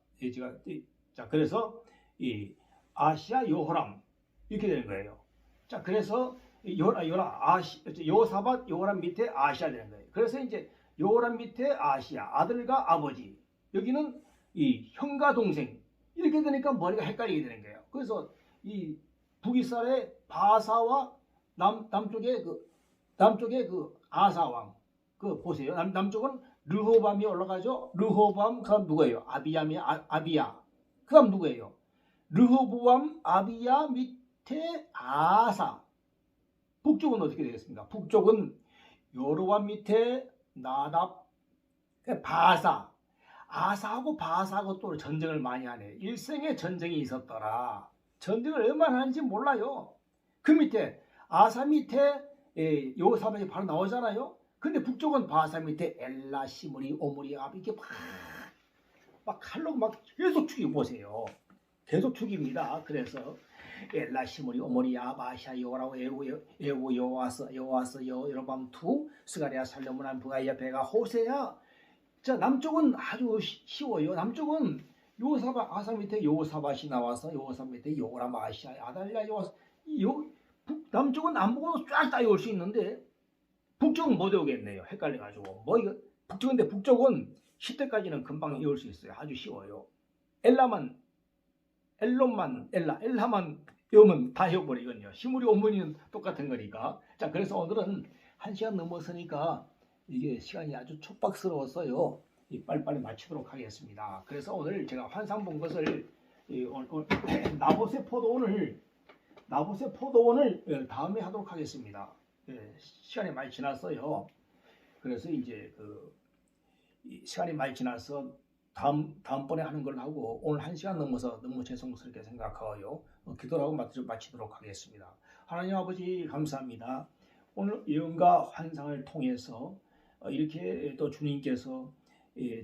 자, 그래서 이 아시아 여호람 이렇게 되는 거예요. 자, 그래서 여호사밧 여호람 밑에 아시아 되는 거예요. 그래서 이제 여호람 밑에 아시아 아들과 아버지 여기는 이 형과 동생 이렇게 되니까 머리가 헷갈리게 되는 거예요. 그래서 이 북이스라엘의 바사와 남쪽에 그 아사 왕 그 보세요. 남쪽은 르호밤이 올라가죠. 르호밤 그다음 누구예요? 아비야. 그다음 누구예요? 르호보암 아비야 밑에 아사. 북쪽은 어떻게 되겠습니까? 북쪽은 여로밤 밑에 나답 바사. 아사하고 바사하고 또 전쟁을 많이 하네. 일생에 전쟁이 있었더라. 전쟁을 얼마나 하는지 몰라요. 그 밑에 아사 밑에 여호사밧이 바로 나오잖아요. 근데 북쪽은 바사 밑에 엘라, 시므리, 오므리, 아비 이렇게 막 칼로 막 계속 죽이고 보세요. 계속 죽입니다. 그래서 엘라, 시므리, 오므리, 아바샤, 여호라고 에고 여호아스, 여로밤 투, 스가랴, 살레몬, 부가이야, 베가, 호세야. 자, 남쪽은 아주 쉬워요. 남쪽은 여호사밧 아사 밑에 여호사밧이 나와서 여호사밧 밑에 여호람, 아시아, 아달랴, 남쪽은 안 보고도 쫙 따라올 수 있는데 북쪽은 못 오겠네요. 헷갈려가지고 이거 북쪽인데 북쪽은 10대까지는 금방 외울 수 있어요. 아주 쉬워요. 엘라만 외우면 다 외워버리거든요. 시므리 오므리는 똑같은 거니까. 자, 그래서 오늘은 1시간 넘었으니까 이게 시간이 아주 촉박스러웠어요. 빨리빨리 마치도록 하겠습니다. 그래서 오늘 제가 환상 본 것을 나봇의 포도원을 다음에 하도록 하겠습니다. 시간이 많이 지났어요. 그래서 이제 시간이 많이 지나서 다음번에 하는 걸 하고 오늘 1시간 넘어서 너무 죄송스럽게 생각하고요. 기도를 하고 마치도록 하겠습니다. 하나님 아버지 감사합니다. 오늘 예언과 환상을 통해서 이렇게 또 주님께서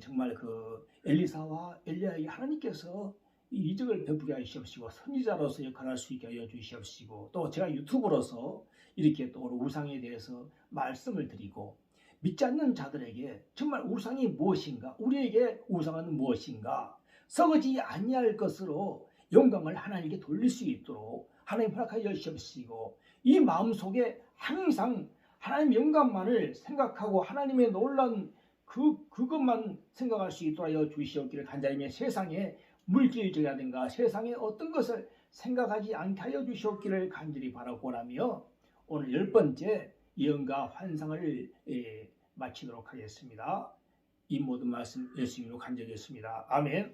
정말 그 엘리사와 엘리야에게 하나님께서 이적을 베푸게 하시옵시고 선지자로서 역할할 수 있게 하여 주시옵시고 또 제가 유튜브로서 이렇게 또 우상에 대해서 말씀을 드리고 믿지 않는 자들에게 정말 우상이 무엇인가, 우리에게 우상은 무엇인가, 썩어지지 아니할 것으로 영광을 하나님께 돌릴 수 있도록 하나님 허락하여 주시옵시고 이 마음속에 항상 하나님 영광만을 생각하고 하나님의 놀라운 그것만 생각할 수 있도록 하여 주시옵기를 간절히 세상에 물질적이라든가 세상에 어떤 것을 생각하지 않게 하여 주시옵기를 간절히 바라고 원하며 오늘 10번째 예언과 환상을 마치도록 하겠습니다. 이 모든 말씀 예수님으로 간절히 했습니다. 아멘.